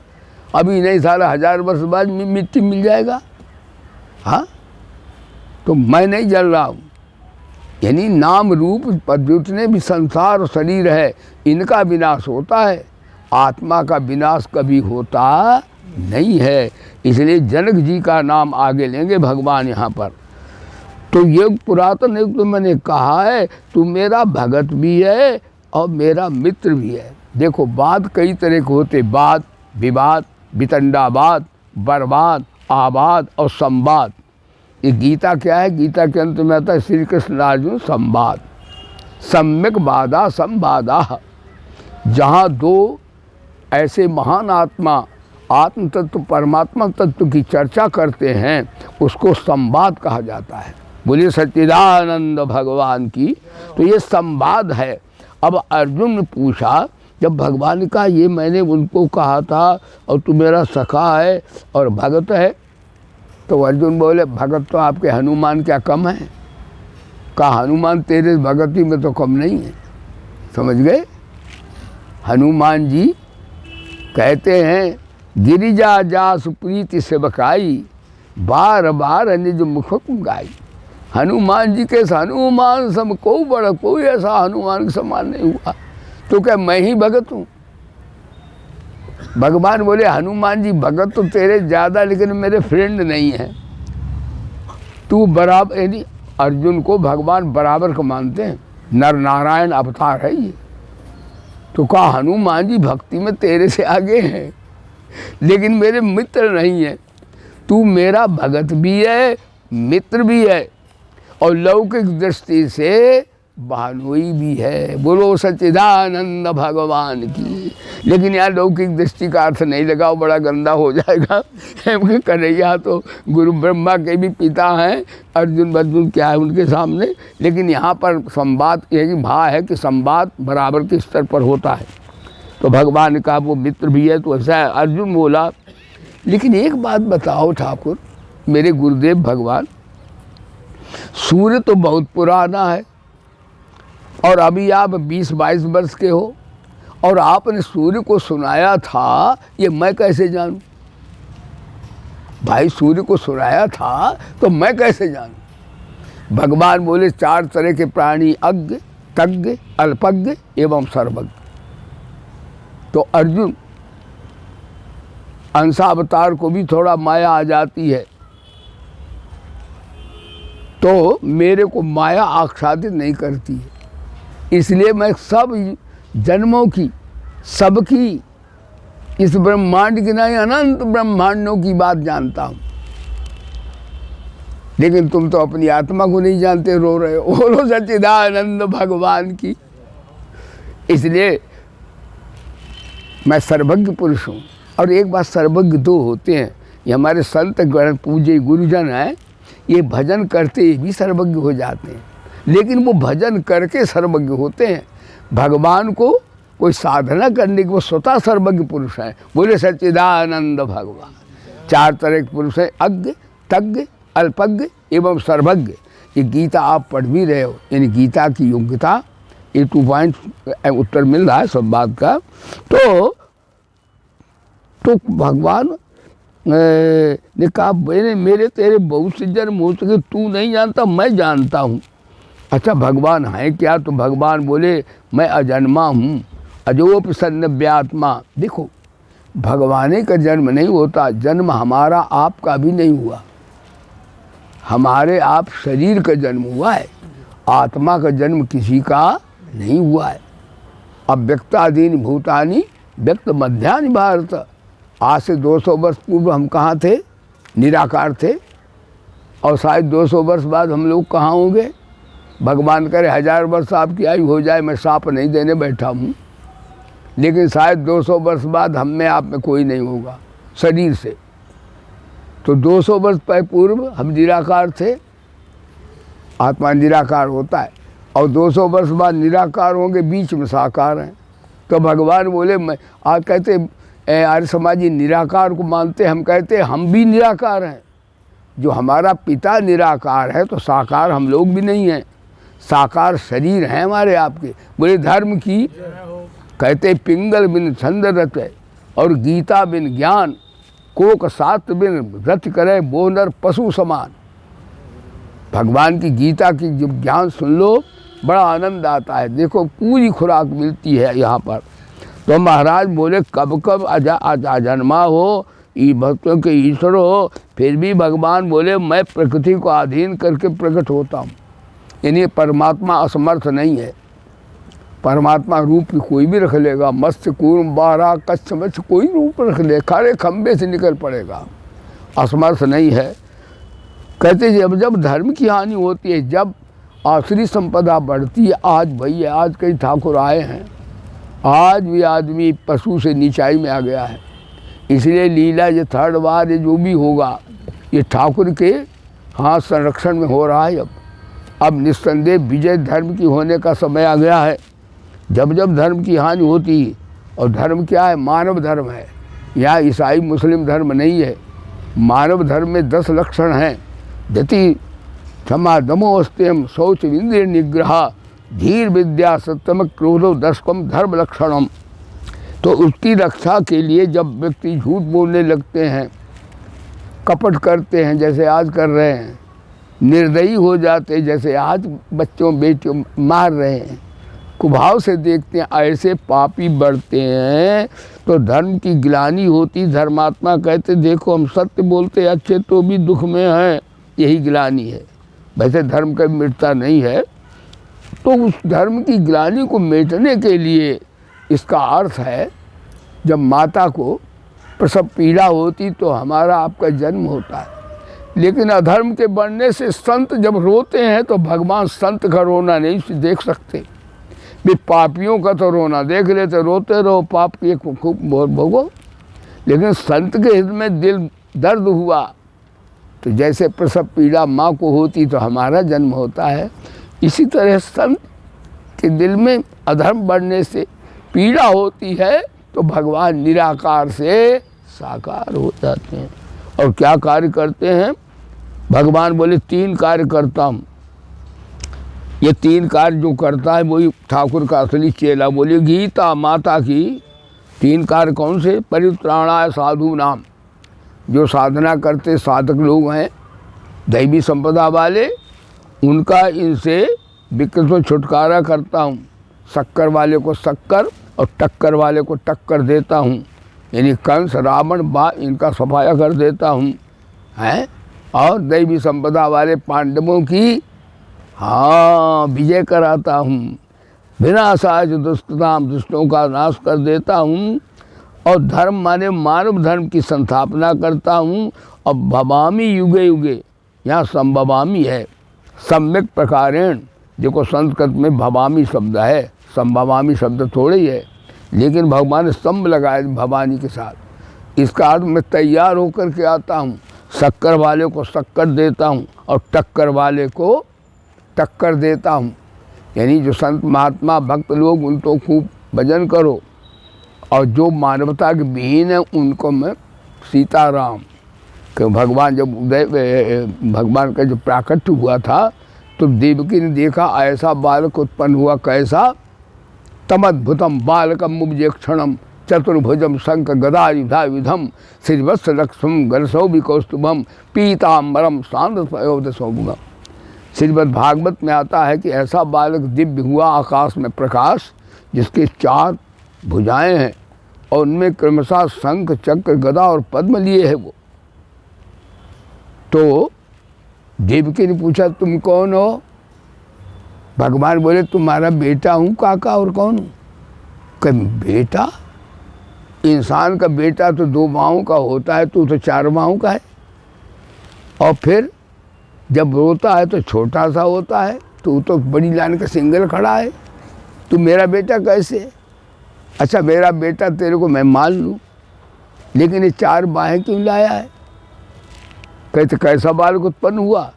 अभी नहीं साला 1000 वर्ष बाद मिट्टी मिल जाएगा। हाँ, तो मैं नहीं जल रहा हूँ। यानी नाम रूप जितने भी संसार और शरीर है, इनका विनाश होता है, आत्मा का विनाश कभी होता नहीं है। इसलिए जनक जी का नाम आगे लेंगे भगवान यहाँ पर। तो ये पुरातन युग तो मैंने कहा है, तू मेरा भगत भी है और मेरा मित्र भी है। देखो बात कई तरह के होते, वाद विवाद, वितंडावाद, बर्बाद, आबाद और संवाद। ये गीता क्या है? गीता के अंत में आता है श्री कृष्ण अर्जुन संवाद, सम्यक वादा संवादा। जहाँ दो ऐसे महान आत्मा आत्म तत्व परमात्मा तत्व की चर्चा करते हैं, उसको संवाद कहा जाता है। बोले सच्चिदानंद भगवान की। तो ये संवाद है। अब अर्जुन ने पूछा, जब भगवान ने कहा ये मैंने उनको कहा था और तू मेरा सखा है और भगत है, तो अर्जुन बोले भगत तो आपके हनुमान क्या कम है? कहा हनुमान तेरे भगती में तो कम नहीं है। समझ गए? हनुमान जी कहते हैं गिरिजा जासु प्रीति सेवकाई, बार बार निज मुख गाई। हनुमान जी के हनुमान सम को बड़ा कोई ऐसा हनुमान के समान नहीं हुआ। तो क्या मैं ही भगत हूँ? भगवान बोले हनुमान जी भगत तो तेरे ज़्यादा, लेकिन मेरे फ्रेंड नहीं है। तू बराबर, यानी अर्जुन को भगवान बराबर को मानते हैं, नर नारायण अवतार है ये। तो कहा हनुमान जी भक्ति में तेरे से आगे हैं, लेकिन मेरे मित्र नहीं है। तू मेरा भगत भी है, मित्र भी है, और लौकिक दृष्टि से भानुई भी है। बोलो सच्चिदानंद भगवान की। लेकिन यहाँ लौकिक दृष्टि का अर्थ नहीं लगाओ, बड़ा गंदा हो जाएगा। कन्हैया तो गुरु ब्रह्मा के भी पिता हैं, अर्जुन क्या है उनके सामने। लेकिन यहाँ पर संवाद यही भाव है कि संवाद बराबर के स्तर पर होता है। तो भगवान ने कहा वो मित्र भी है, तो ऐसा है। अर्जुन बोला लेकिन एक बात बताओ ठाकुर, मेरे गुरुदेव भगवान, सूर्य तो बहुत पुराना है और अभी आप 20-22 वर्ष के हो, और आपने सूर्य को सुनाया था, ये मैं कैसे जानूं? भाई सूर्य को सुनाया था तो मैं कैसे जानूं? भगवान बोले 4 तरह के प्राणी, अज्ञ, तज्ञ, अल्पज्ञ एवं सर्वज्ञ। तो अर्जुन अंशावतार को भी थोड़ा माया आ जाती है, तो मेरे को माया आच्छादित नहीं करती है। इसलिए मैं सब जन्मों की, सबकी, इस ब्रह्मांड की नहीं अनंत ब्रह्मांडों की बात जानता हूँ। लेकिन तुम तो अपनी आत्मा को नहीं जानते, रो रहे हो। बोलो सच्चिदानंद भगवान की। इसलिए मैं सर्वज्ञ पुरुष हूँ। और एक बात, सर्वज्ञ 2 होते हैं। ये हमारे संत गण पूज्य गुरुजन हैं, ये भजन करते भी सर्वज्ञ हो जाते हैं, लेकिन वो भजन करके सर्वज्ञ होते हैं। भगवान को कोई साधना करने के वो स्वतः सर्वज्ञ पुरुष हैं। बोले सच्चिदानंद भगवान। 4 तरह के पुरुष हैं, अज्ञ, तज्ञ, अल्पज्ञ एवं सर्वज्ञ। ये गीता आप पढ़ भी रहे हो, यानी गीता की योग्यता, ये 2 पॉइंट उत्तर मिल रहा है सब बात का। तो भगवान ने कहा मेरे तेरे बहुत से जन्म हो सके, तू नहीं जानता, मैं जानता हूँ। अच्छा भगवान है क्या? तो भगवान बोले मैं अजन्मा हूँ, अजोपि सन्नव्यात्मा। देखो भगवान का जन्म नहीं होता, जन्म हमारा आपका भी नहीं हुआ। हमारे आप शरीर का जन्म हुआ है, आत्मा का जन्म किसी का नहीं हुआ है। अव्यक्तादीनि भूतानि व्यक्त मध्यानि भारत। आज से 200 वर्ष पूर्व हम कहाँ थे? निराकार थे। और शायद 200 वर्ष बाद हम लोग कहाँ होंगे? भगवान करे 1000 वर्ष आपकी आयु हो जाए, मैं साप नहीं देने बैठा हूँ, लेकिन शायद 200 वर्ष बाद हम में आप में कोई नहीं होगा शरीर से। तो 200 वर्ष पूर्व हम निराकार थे, आत्मा निराकार होता है, और 200 वर्ष बाद निराकार होंगे, बीच में साकार हैं। तो भगवान बोले मैं आज कहते आर्य समाजी निराकार को मानते, हम कहते हम भी निराकार हैं। जो हमारा पिता निराकार है तो साकार हम लोग भी नहीं हैं, साकार शरीर हैं हमारे आपके। बोले धर्म की कहते पिंगल बिन छंद रत है, और गीता बिन ज्ञान, कोक सात बिन रत करे बोनर पशु समान। भगवान की गीता की जब ज्ञान सुन लो बड़ा आनंद आता है। देखो पूरी खुराक मिलती है यहाँ पर। तो महाराज बोले कब कब अजन्मा हो, भक्तों के ईश्वर हो, फिर भी भगवान बोले मैं प्रकृति को अधीन करके प्रकट होता हूँ। यानी परमात्मा असमर्थ नहीं है। परमात्मा रूप कोई भी रख लेगा, मत्स्य कूर्म बारह कच्छ मत्स्य कोई रूप रख ले, खारे खंबे से निकल पड़ेगा, असमर्थ नहीं है। कहते जब जब धर्म की हानि होती है, जब आसुरी संपदा बढ़ती है, आज भैया आज कई ठाकुर आए हैं, आज भी आदमी पशु से नीचाई में आ गया है। इसलिए लीला ये 3rd बार ये जो भी होगा ये ठाकुर के हाँ, संरक्षण में हो रहा है। अब निस्संदेह विजय धर्म की होने का समय आ गया है। जब जब धर्म की हानि होती है, और धर्म क्या है? मानव धर्म है। यहाँ ईसाई मुस्लिम धर्म नहीं है। मानव धर्म में 10 लक्षण हैं। धति क्षमा दमो अस्त्यम शौच इंद्रिय निग्रह धीर विद्या सत्यम क्रोधो दशकम धर्म लक्षणम। तो उसकी रक्षा के लिए जब व्यक्ति झूठ बोलने लगते हैं, कपट करते हैं जैसे आज कर रहे हैं, निर्दयी हो जाते जैसे आज बच्चों बेटियों मार रहे हैं, कुभाव से देखते हैं ऐसे पापी बढ़ते हैं, तो धर्म की ग्लानि होती। धर्मात्मा कहते देखो हम सत्य बोलते अच्छे तो भी दुख में हैं, यही ग्लानि है। वैसे धर्म कभी मिटता नहीं है। तो उस धर्म की ग्लानि को मिटने के लिए इसका अर्थ है, जब माता को प्रसव पीड़ा होती तो हमारा आपका जन्म होता है। लेकिन अधर्म के बढ़ने से संत जब रोते हैं तो भगवान संत का रोना नहीं देख सकते। भी पापियों का तो रोना देख लेते, रोते रहो, पाप की खूब भोगो। लेकिन संत के हृदय में दिल दर्द हुआ तो जैसे प्रसव पीड़ा माँ को होती तो हमारा जन्म होता है, इसी तरह संत के दिल में अधर्म बढ़ने से पीड़ा होती है तो भगवान निराकार से साकार हो जाते हैं। और क्या कार्य करते हैं? भगवान बोले 3 कार्य करता हूँ। ये 3 कार्य जो करता है वही ठाकुर का असली चेला। बोले गीता माता की 3 कार्य कौन से? परित्राणाय साधु नाम, जो साधना करते साधक लोग हैं दैवी संपदा वाले, उनका इनसे विकृत में छुटकारा करता हूँ। शक्कर वाले को शक्कर और टक्कर वाले को टक्कर देता हूँ, यानी कंस रावण इनका सफाया कर देता हूँ हैं। और दैवी संपदा वाले पांडवों की हाँ विजय कराता हूँ। विनाशाय दुष्कृताम, दुष्टों का नाश कर देता हूँ। और धर्म माने मानव धर्म की संस्थापना करता हूँ। और भवामी युगे युगे, यहाँ संभवामी है, सम्यक प्रकारेण। देखो संस्कृत में भवामी शब्द है, संभवामी शब्द थोड़े ही है, लेकिन भगवान ने स्तंभ लगाया भवानी के साथ। इसका अर्थ मैं तैयार होकर के आता हूँ, शक्कर वाले को शक्कर देता हूँ और टक्कर वाले को टक्कर देता हूँ। यानी जो संत महात्मा भक्त लोग उनको खूब भजन करो, और जो मानवता के विहीन है उनको मैं सीताराम। कि भगवान जब भगवान का जो प्राकट्य हुआ था तो देवकी ने देखा ऐसा बालक उत्पन्न हुआ, कैसा? तमद्भुतम बालकम मुब्जे क्षणम चतुर्भुजम शंख गदा विधम श्रीवत्स लक्ष्मम गरसौभि कौस्तुभम पीताम्बरम सांद्रसौभुगम। श्रीमद् भागवत में आता है कि ऐसा बालक दिव्य हुआ, आकाश में प्रकाश, जिसके 4 भुजाएं हैं और उनमें क्रमशः शंख चक्र गदा और पद्म लिए है वो। तो देवकी ने पूछा तुम कौन हो? भगवान बोले तुम्हारा बेटा हूँ काका, और कौन हूँ? कहीं बेटा? इंसान का बेटा तो 2 बाहों का होता है, तू तो 4 बाहों का है। और फिर जब रोता है तो छोटा सा होता है, तू तो बड़ी लाइन का सिंगल खड़ा है, तू मेरा बेटा कैसे? अच्छा मेरा बेटा तेरे को मैं मान लूँ, लेकिन ये 4 बाहें क्यों लाया है? कहते कैसा बालक उत्पन्न हुआ?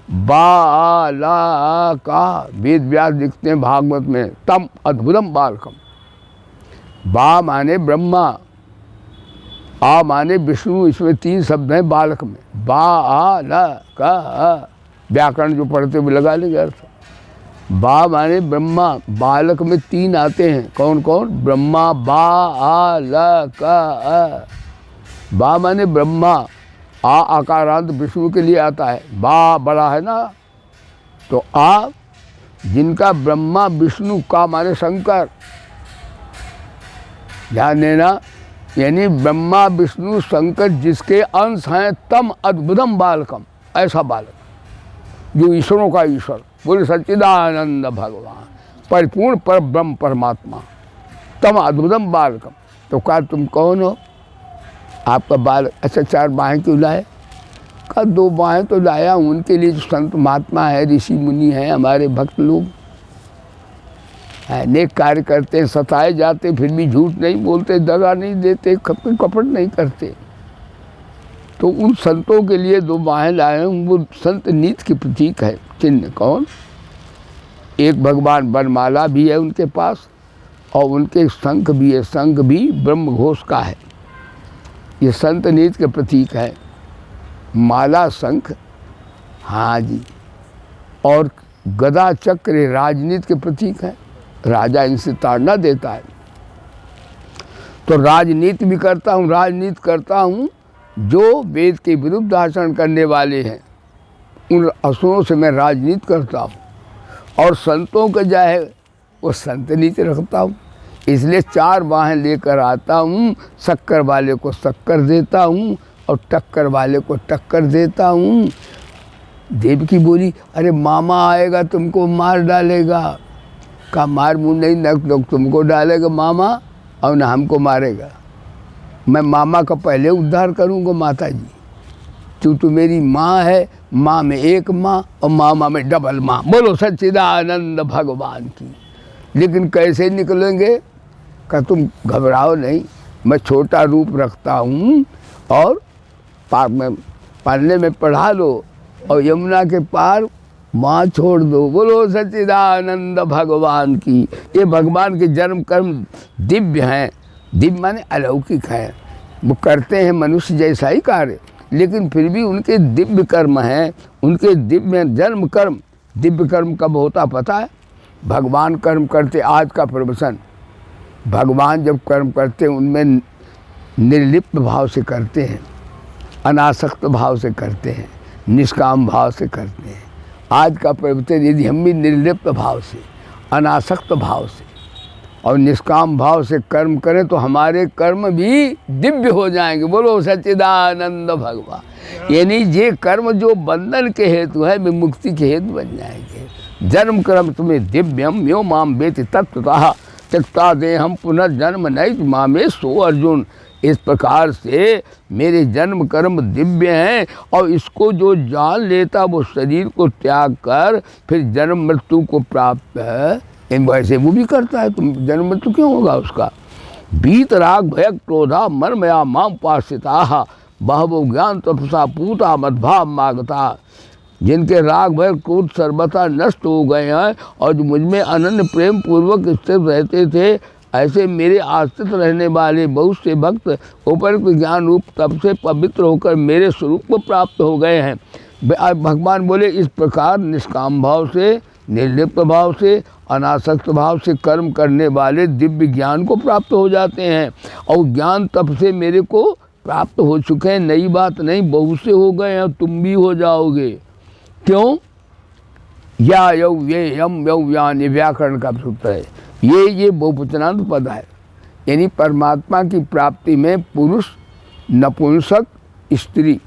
बाला का वेद व्यास लिखते हैं भागवत में, तम अद्भुतम बालकम। बा माने ब्रह्मा, आ माने विष्णु, इसमें 3 शब्द हैं बालक में। बाला का व्याकरण जो पढ़ते हुए लगा लेंगे अर्थ। बा माने ब्रह्मा, बालक में 3 आते हैं, कौन कौन? ब्रह्मा, बालक। बा माने ब्रह्मा, आ आकारांत विष्णु के लिए आता है, बा बड़ा है ना, तो आ जिनका ब्रह्मा विष्णु, का माने शंकर। ध्यान देना, यानी ब्रह्मा विष्णु शंकर जिसके अंश हैं, तम अद्भुतम बालकम, ऐसा बालक जो ईश्वरों का ईश्वर, बोले सच्चिदानंद भगवान, परिपूर्ण पर ब्रह्म परमात्मा, तम अद्भुतम बालकम। तो कहा तुम कौन हो? आपका बालक। अच्छा 4 बाहें क्यों लाए? कहा 2 बाहें तो लाया उनके लिए जो संत महात्मा है, ऋषि मुनि हैं, हमारे भक्त लोग नेक कार्य करते हैं, सताए जाते फिर भी झूठ नहीं बोलते, दगा नहीं देते, कपट नहीं करते। तो उन संतों के लिए 2 बाहें लाए हूँ। वो संत नीति के प्रतीक है चिन्ह। कौन? एक भगवान वनमाला भी है उनके पास और उनके शंख भी है। शंख भी ब्रह्म घोष का है। ये संत नीति के प्रतीक है। माला, शंख, हाँ जी, और गदा चक्र राजनीति के प्रतीक है। राजा इनसे ताड़ना देता है। तो राजनीति भी करता हूँ, राजनीति करता हूँ। जो वेद के विरुद्ध आचरण करने वाले हैं उन असुरों से मैं राजनीति करता हूँ। और संतों का जो है वो संत नीति रखता हूँ। इसलिए 4 बाहें लेकर आता हूँ। शक्कर वाले को शक्कर देता हूँ और टक्कर वाले को टक्कर देता हूँ। देवकी बोली, अरे मामा आएगा तुमको मार डालेगा। कहा मार मुँह नहीं, न तुमको डालेगा मामा और न हमको मारेगा। मैं मामा का पहले उद्धार करूँगा माता जी। तू मेरी माँ है, माँ में एक माँ और मामा में डबल माँ। बोलो सच्चिदानंद भगवान की। लेकिन कैसे निकलेंगे? का तुम घबराओ नहीं, मैं छोटा रूप रखता हूँ और में पढ़ने में पढ़ा लो और यमुना के पार माँ छोड़ दो। बोलो सच्चिदानंद भगवान की। ये भगवान के जन्म कर्म दिव्य हैं। दिव्य माने अलौकिक हैं। वो करते हैं मनुष्य जैसा ही कार्य, लेकिन फिर भी उनके दिव्य कर्म हैं। उनके दिव्य जन्म कर्म। दिव्य कर्म कब होता पता है? भगवान कर्म करते। आज का प्रवचन, भगवान जब कर्म करते उनमें निर्लिप्त भाव से करते हैं, अनासक्त भाव से करते हैं, निष्काम भाव से करते हैं। आज का प्रवचन यदि हम भी निर्लिप्त भाव से, अनासक्त भाव से और निष्काम भाव से कर्म करें तो हमारे कर्म भी दिव्य हो जाएंगे। बोलो सच्चिदानंद भगवान। यानी ये कर्म जो बंधन के हेतु है वे मुक्ति के हेतु बन जाएंगे। जन्म कर्म तुम्हें दिव्यम यो माम वेति तत्वतः त्यक्ता दे हम पुनर्जन्म नहीं मामे सो अर्जुन। इस प्रकार से मेरे जन्म कर्म दिव्य हैं और इसको जो जान लेता वो शरीर को त्याग कर फिर जन्म मृत्यु को प्राप्त है। वैसे वो भी करता है। तुम जन्म मृत्यु क्यों होगा उसका? बीत राग भय क्रोधा मर्मया माम पासिता बहवो ज्ञान तपसा पूता मद्भाव मागता। जिनके राग भय क्रोध सर्वथा नष्ट हो गए हैं और जो मुझ में अनन्य प्रेम पूर्वक स्थित रहते थे, ऐसे मेरे आश्रित रहने वाले बहुत से भक्त उपयुक्त ज्ञान रूप तप से पवित्र होकर मेरे स्वरूप को प्राप्त हो गए हैं। भगवान बोले इस प्रकार निष्काम भाव से, निर्लिप्त भाव से, अनासक्त भाव से कर्म करने वाले दिव्य ज्ञान को प्राप्त हो जाते हैं और ज्ञान तप से मेरे को प्राप्त हो चुके हैं। नई बात नहीं, बहुत से हो गए हैं, तुम भी हो जाओगे। क्यों? या यौ ये यम यौ यान, ये व्याकरण का सूत्र है। ये बहुवचनांत पद है। यानी परमात्मा की प्राप्ति में पुरुष, नपुंसक, स्त्री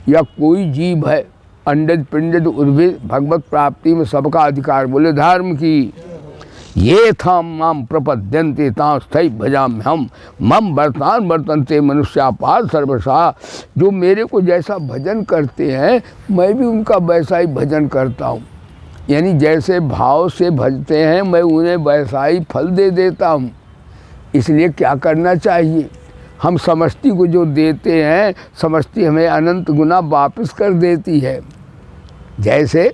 या कोई जीव है, अंडज पिंडज उर्भिद, भगवत प्राप्ति में सबका अधिकार। बोले धर्म की। ये था माम प्रपद्यन्ते तां स्थै भजाम हम मम वर्तान वर्तन्ते मनुष्यापाद सर्वसा। जो मेरे को जैसा भजन करते हैं मैं भी उनका वैसा ही भजन करता हूँ। यानी जैसे भाव से भजते हैं मैं उन्हें वैसा ही फल दे देता हूँ। इसलिए क्या करना चाहिए? हम समष्टि को जो देते हैं समष्टि हमें अनंत गुना वापस कर देती है। जैसे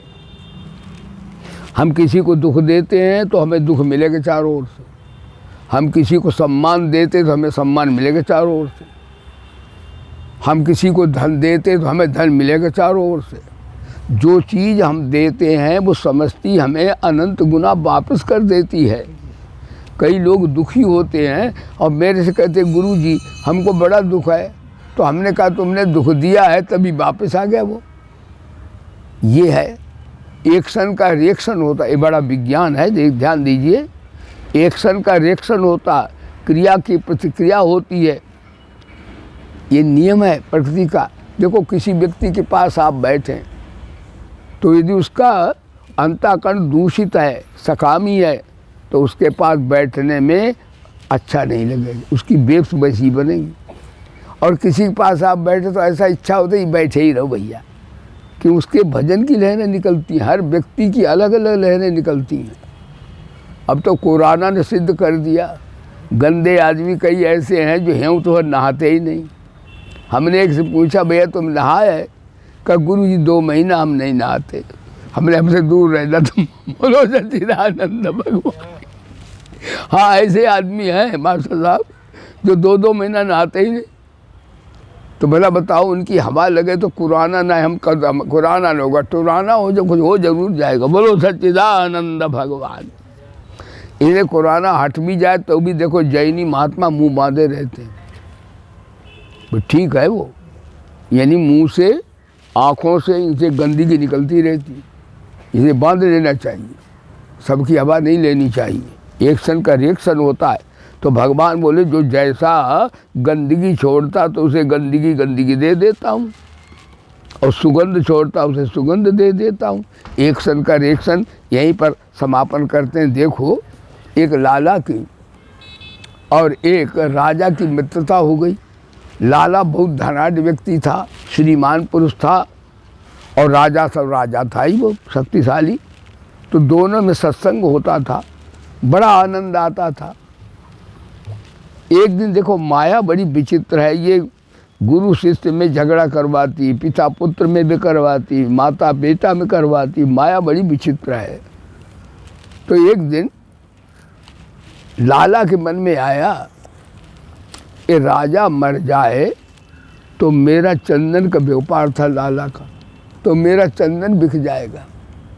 हम किसी को दुख देते हैं तो हमें दुख मिलेगा चारों ओर से। हम किसी को सम्मान देते तो हमें सम्मान मिलेगा चारों ओर से। हम किसी को धन देते तो हमें धन मिलेगा चारों ओर से। जो चीज़ हम देते हैं वो समष्टि हमें अनंत गुना वापस कर देती है। कई लोग दुखी होते हैं और मेरे से कहते गुरु जी हमको बड़ा दुख है। तो हमने कहा तुमने दुख दिया है तभी वापस आ गया वो। ये है एक्शन का रिएक्शन होता है। ये बड़ा विज्ञान है, ध्यान दीजिए। एक्शन का रिएक्शन होता, क्रिया की प्रतिक्रिया होती है। ये नियम है प्रकृति का। देखो किसी व्यक्ति के पास आप बैठें तो यदि उसका अंतःकरण दूषित है, सकामी है, तो उसके पास बैठने में अच्छा नहीं लगेगा, उसकी बेब्स वैसी बनेगी। और किसी के पास आप बैठे तो ऐसा इच्छा होता है बैठे ही रहो भैया, कि उसके भजन की लहरें निकलती हैं। हर व्यक्ति की अलग अलग लहरें निकलती हैं। अब तो कोरोना ने सिद्ध कर दिया, गंदे आदमी कई ऐसे हैं जो हैं तो नहाते ही नहीं। हमने एक से पूछा भैया तुम नहाए है? कहा गुरु जी 2 महीना हम नहीं नहाते, हमने हमसे दूर रहना। तुम बोलो सच्चिदानंद भगवान। हाँ ऐसे आदमी हैं मास्टर साहब जो 2-2 महीना नहाते ही नहीं। तो भला बताओ उनकी हवा लगे तो कुराना ना, हम कुराना नहीं होगा, टुराना हो जो कुछ हो जरूर जाएगा। बोलो सच्चिदानंद भगवान। इन्हें कुराना हट भी जाए तो भी देखो जैनी महात्मा मुंह बांधे रहते हैं। तो ठीक है वो, यानी मुंह से आँखों से इनसे गंदगी निकलती रहती, इसे बांध लेना चाहिए, सबकी हवा नहीं लेनी चाहिए। एक्शन का रिएक्शन होता है। तो भगवान बोले जो जैसा गंदगी छोड़ता तो उसे गंदगी दे देता हूँ, और सुगंध छोड़ता उसे सुगंध दे देता हूँ। एक्शन का रिएक्शन। यहीं पर समापन करते हैं। देखो एक लाला की और एक राजा की मित्रता हो गई। लाला बहुत धनाढ़ व्यक्ति था, श्रीमान पुरुष था, और राजा सब राजा था ही वो शक्तिशाली। तो दोनों में सत्संग होता था, बड़ा आनंद आता था। एक दिन देखो माया बड़ी विचित्र है, ये गुरु शिष्य में झगड़ा करवाती, पिता पुत्र में भी करवाती, माता बेटा में करवाती, माया बड़ी विचित्र है। तो एक दिन लाला के मन में आया कि राजा मर जाए तो मेरा चंदन का व्यापार था लाला का, तो मेरा चंदन बिक जाएगा,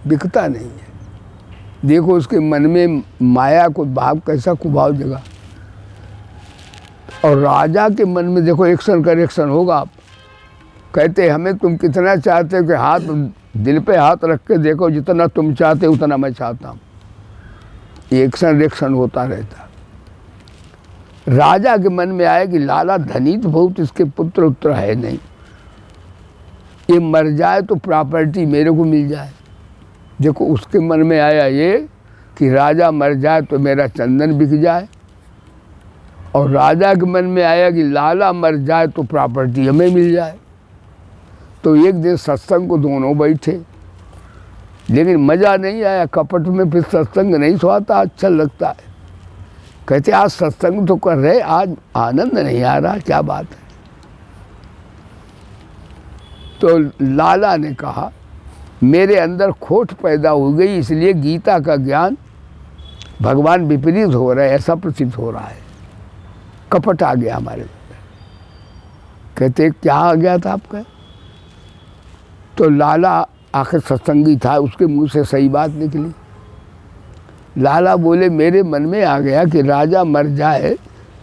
बिकता नहीं है। देखो उसके मन में माया को भाव कैसा कुभाव जगा। और राजा के मन में देखो एक्शन का रिएक्शन होगा। आप कहते हमें तुम कितना चाहते हो कि हाथ दिल पे हाथ रख के देखो, जितना तुम चाहते उतना मैं चाहता हूँ। एक्शन रिएक्शन होता रहता। राजा के मन में आया कि लाला धनी तो बहुत, इसके पुत्र उत्तर है नहीं, ये मर जाए तो प्रॉपर्टी मेरे को मिल जाए। देखो उसके मन में आया ये कि राजा मर जाए तो मेरा चंदन बिक जाए, और राजा के मन में आया कि लाला मर जाए तो प्रॉपर्टी हमें मिल जाए। तो एक दिन सत्संग को दोनों बैठे, लेकिन मज़ा नहीं आया। कपट में फिर सत्संग नहीं सुहाता, अच्छा लगता है। कहते आज सत्संग तो कर रहे, आज आनंद नहीं आ रहा, क्या बात है। तो लाला ने कहा मेरे अंदर खोट पैदा हो गई, इसलिए गीता का ज्ञान भगवान विपरीत हो रहा है, ऐसा प्रतीत हो रहा है। कपट आ गया हमारे अंदर। कहते क्या आ गया था आपका? तो लाला आखिर सत्संगी था, उसके मुंह से सही बात निकली। लाला बोले मेरे मन में आ गया कि राजा मर जाए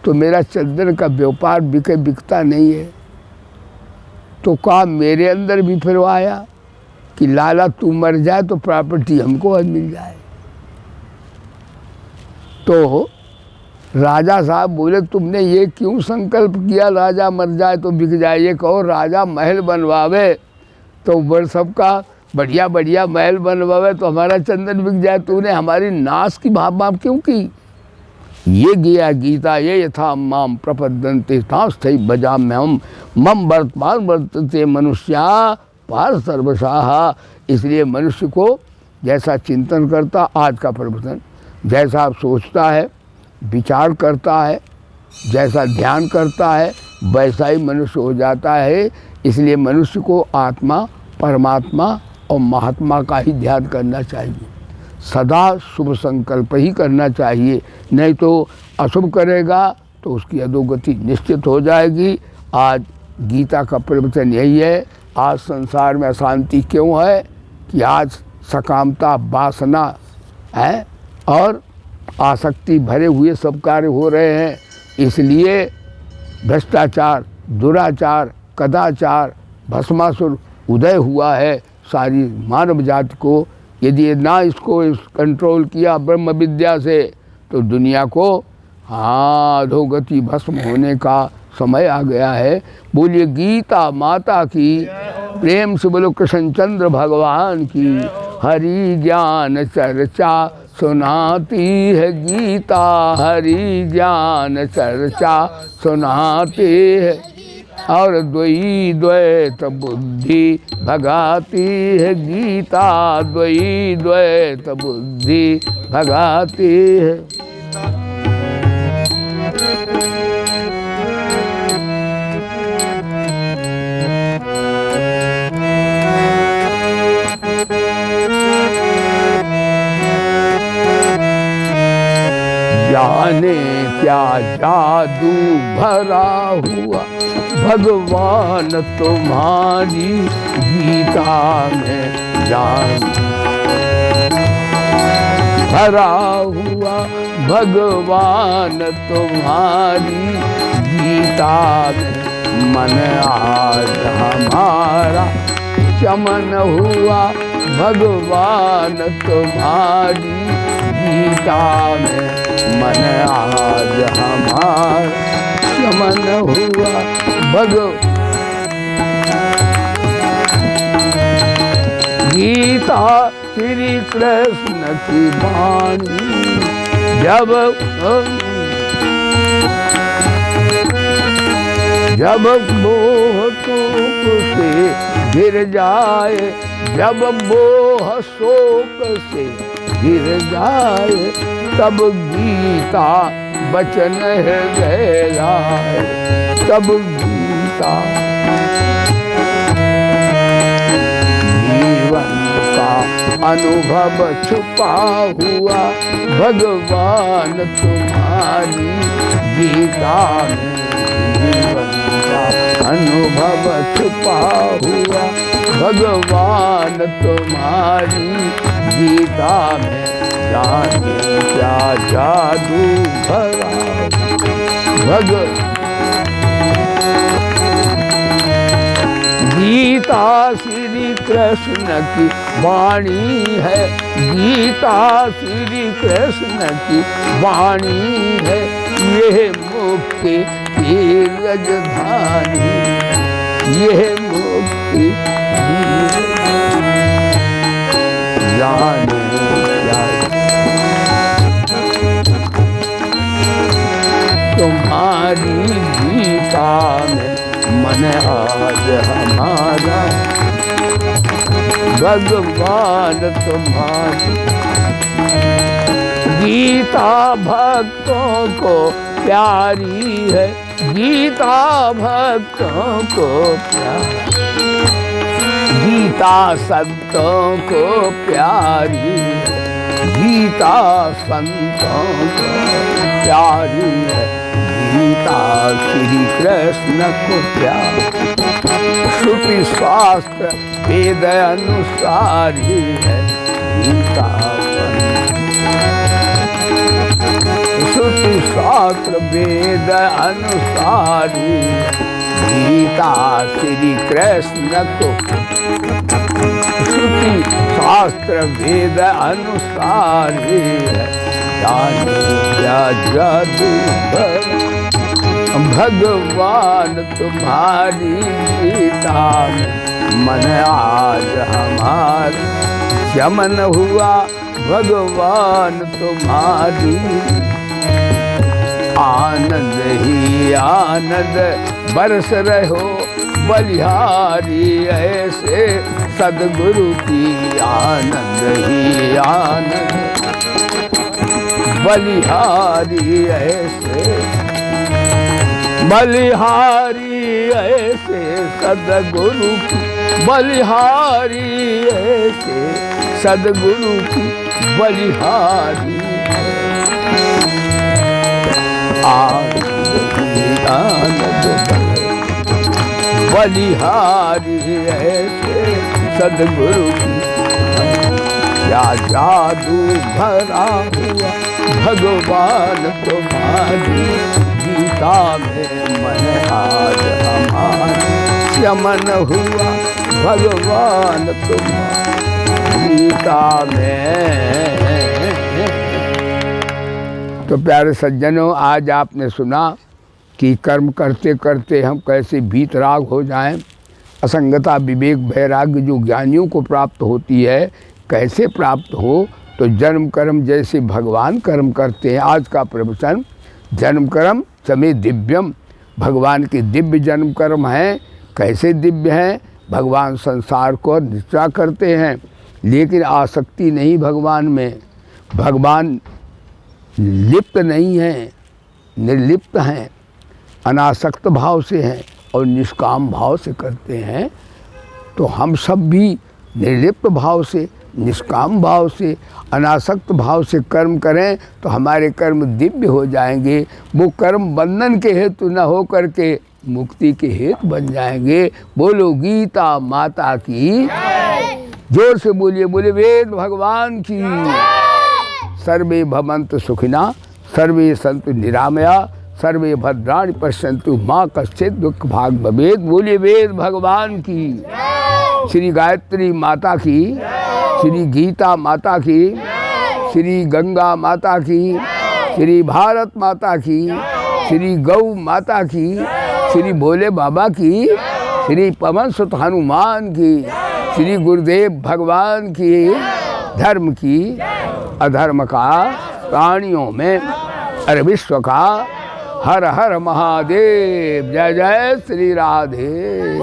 तो मेरा चंदन का व्यापार बिकता नहीं है। तो कहा मेरे अंदर भी फिर आया कि लाला तू मर जाए तो प्रॉपर्टी हमको आज मिल जाए। तो राजा साहब बोले तुमने ये क्यों संकल्प किया राजा मर जाए तो बिक जाए? ये कहो राजा महल बनवावे तो बड़ सबका बढ़िया बढ़िया महल बनवावे तो हमारा चंदन बिक जाए। तूने हमारी नाश की भाव क्यों की? ये गया गीता ये यथा माम प्रपद्यन्ते तास्थै भजाम्यहम् मम वर्तमान वर्तते मनुष्या पार सर्वशाह। इसलिए मनुष्य को जैसा चिंतन करता, आज का प्रवचन जैसा आप सोचता है, विचार करता है, जैसा ध्यान करता है, वैसा ही मनुष्य हो जाता है। इसलिए मनुष्य को आत्मा, परमात्मा और महात्मा का ही ध्यान करना चाहिए। सदा शुभ संकल्प ही करना चाहिए, नहीं तो अशुभ करेगा तो उसकी अधोगति निश्चित हो जाएगी। आज गीता का प्रवचन यही है। आज संसार में अशांति क्यों है कि आज सकामता, वासना है और आसक्ति भरे हुए सब कार्य हो रहे हैं। इसलिए भ्रष्टाचार, दुराचार, कदाचार, भस्मासुर उदय हुआ है सारी मानव जाति को। यदि ना इसको कंट्रोल किया ब्रह्म विद्या से तो दुनिया को अधोगति भस्म होने का समय आ गया है। बोलिए गीता माता की, प्रेम से बोलो कृष्णचंद्र भगवान की। हरि ज्ञान चर्चा सुनाती है गीता, हरि ज्ञान चर्चा सुनाती है, और द्वैत द्वैत बुद्धि भगाती है गीता, द्वैत द्वैत बुद्धि भगाती है। जाने क्या जादू भरा हुआ भगवान तुम्हारी गीता में जान भरा हुआ भगवान तुम्हारी गीता में मन आज हमारा चमन हुआ भगवान तुम्हारी गीता में मन आज हमारा चमन हुआ गीता श्री कृष्ण की वाणी जब मोह तूप से गिर जाए, जब मोह शोक से गिर जाए, तब गीता बचन हृदय लाए, तब गीता जीवन का अनुभव छुपा हुआ भगवान तुम्हारी गीता में, जीवन का अनुभव छुपा हुआ भगवान तुम्हारी गीता में, जाने क्या जादू भरा गीता श्री कृष्ण की वाणी है, गीता श्री कृष्ण की वाणी है, यह मुक्ति की राजधानी, यह मुक्ति जाने तुम्हारी गीता में मन आज हमारा भगवान तुम्हारी गीता भक्तों को प्यारी है, गीता भक्तों को प्यारी, गीता संतों को प्यारी है, गीता संतों को प्यारी है, गीता श्री कृष्ण को प्यारी, श्रुति शास्त्र वेद अनुसार ही है गीता, श्रुति शास्त्र वेद अनुसार ही गीता श्री कृष्ण को, श्रुति शास्त्र वेद अनुसार ही है, जाने क्या जादू भगवान तुम्हारी गीता में, मन आज हमारा चमन हुआ भगवान तुम्हारी, आनंद ही आनंद बरस रहो बलिहारी ऐसे सदगुरु की, आनंद ही आनंद बलिहारी ऐसे, बलिहारी ऐसे सदगुरु की, बलिहारी ऐसे सदगुरु की बलिहारी, आनंद बलिहारी ऐसे सदगुरु की, क्या जादू भरा हुआ भगवान तुम्हारी गीता में, मन आज हमारा चमन हुआ भगवान तुम्हारी गीता में। तो प्यारे सज्जनों, आज आपने सुना कि कर्म करते करते हम कैसे भीतराग हो जाएं, असंगता विवेक वैराग्य जो ज्ञानियों को प्राप्त होती है कैसे प्राप्त हो, तो जन्म कर्म जैसे भगवान कर्म करते हैं। आज का प्रवचन जन्म कर्म समे दिव्यम, भगवान के दिव्य जन्म कर्म हैं। कैसे दिव्य हैं? भगवान संसार को निष्ठा करते हैं लेकिन आसक्ति नहीं भगवान में, भगवान लिप्त नहीं हैं, निर्लिप्त हैं, अनासक्त भाव से हैं और निष्काम भाव से करते हैं। तो हम सब भी निर्लिप्त भाव से निष्काम भाव से, अनासक्त भाव से कर्म करें तो हमारे कर्म दिव्य हो जाएंगे। वो कर्म बंधन के हेतु न हो करके मुक्ति के हेतु बन जाएंगे। बोलो गीता माता की, जोर से बोलिए, बोले वेद भगवान की। सर्वे भवन्तु सुखिना, सर्वे सन्तु निरामया, सर्वे भद्राणि पश्यन्तु माँ कश्चित् दुख भाग भवेत्। बोलिए वेद भगवान की, श्री गायत्री माता की, श्री गीता माता की, श्री गंगा माता की, श्री भारत माता की, श्री गौ माता की, श्री भोले बाबा की, श्री पवन सुत हनुमान की, श्री गुरुदेव भगवान की। धर्म की, अधर्म का, प्राणियों में, अरे विश्व का। हर हर महादेव। जय जय श्री राधे।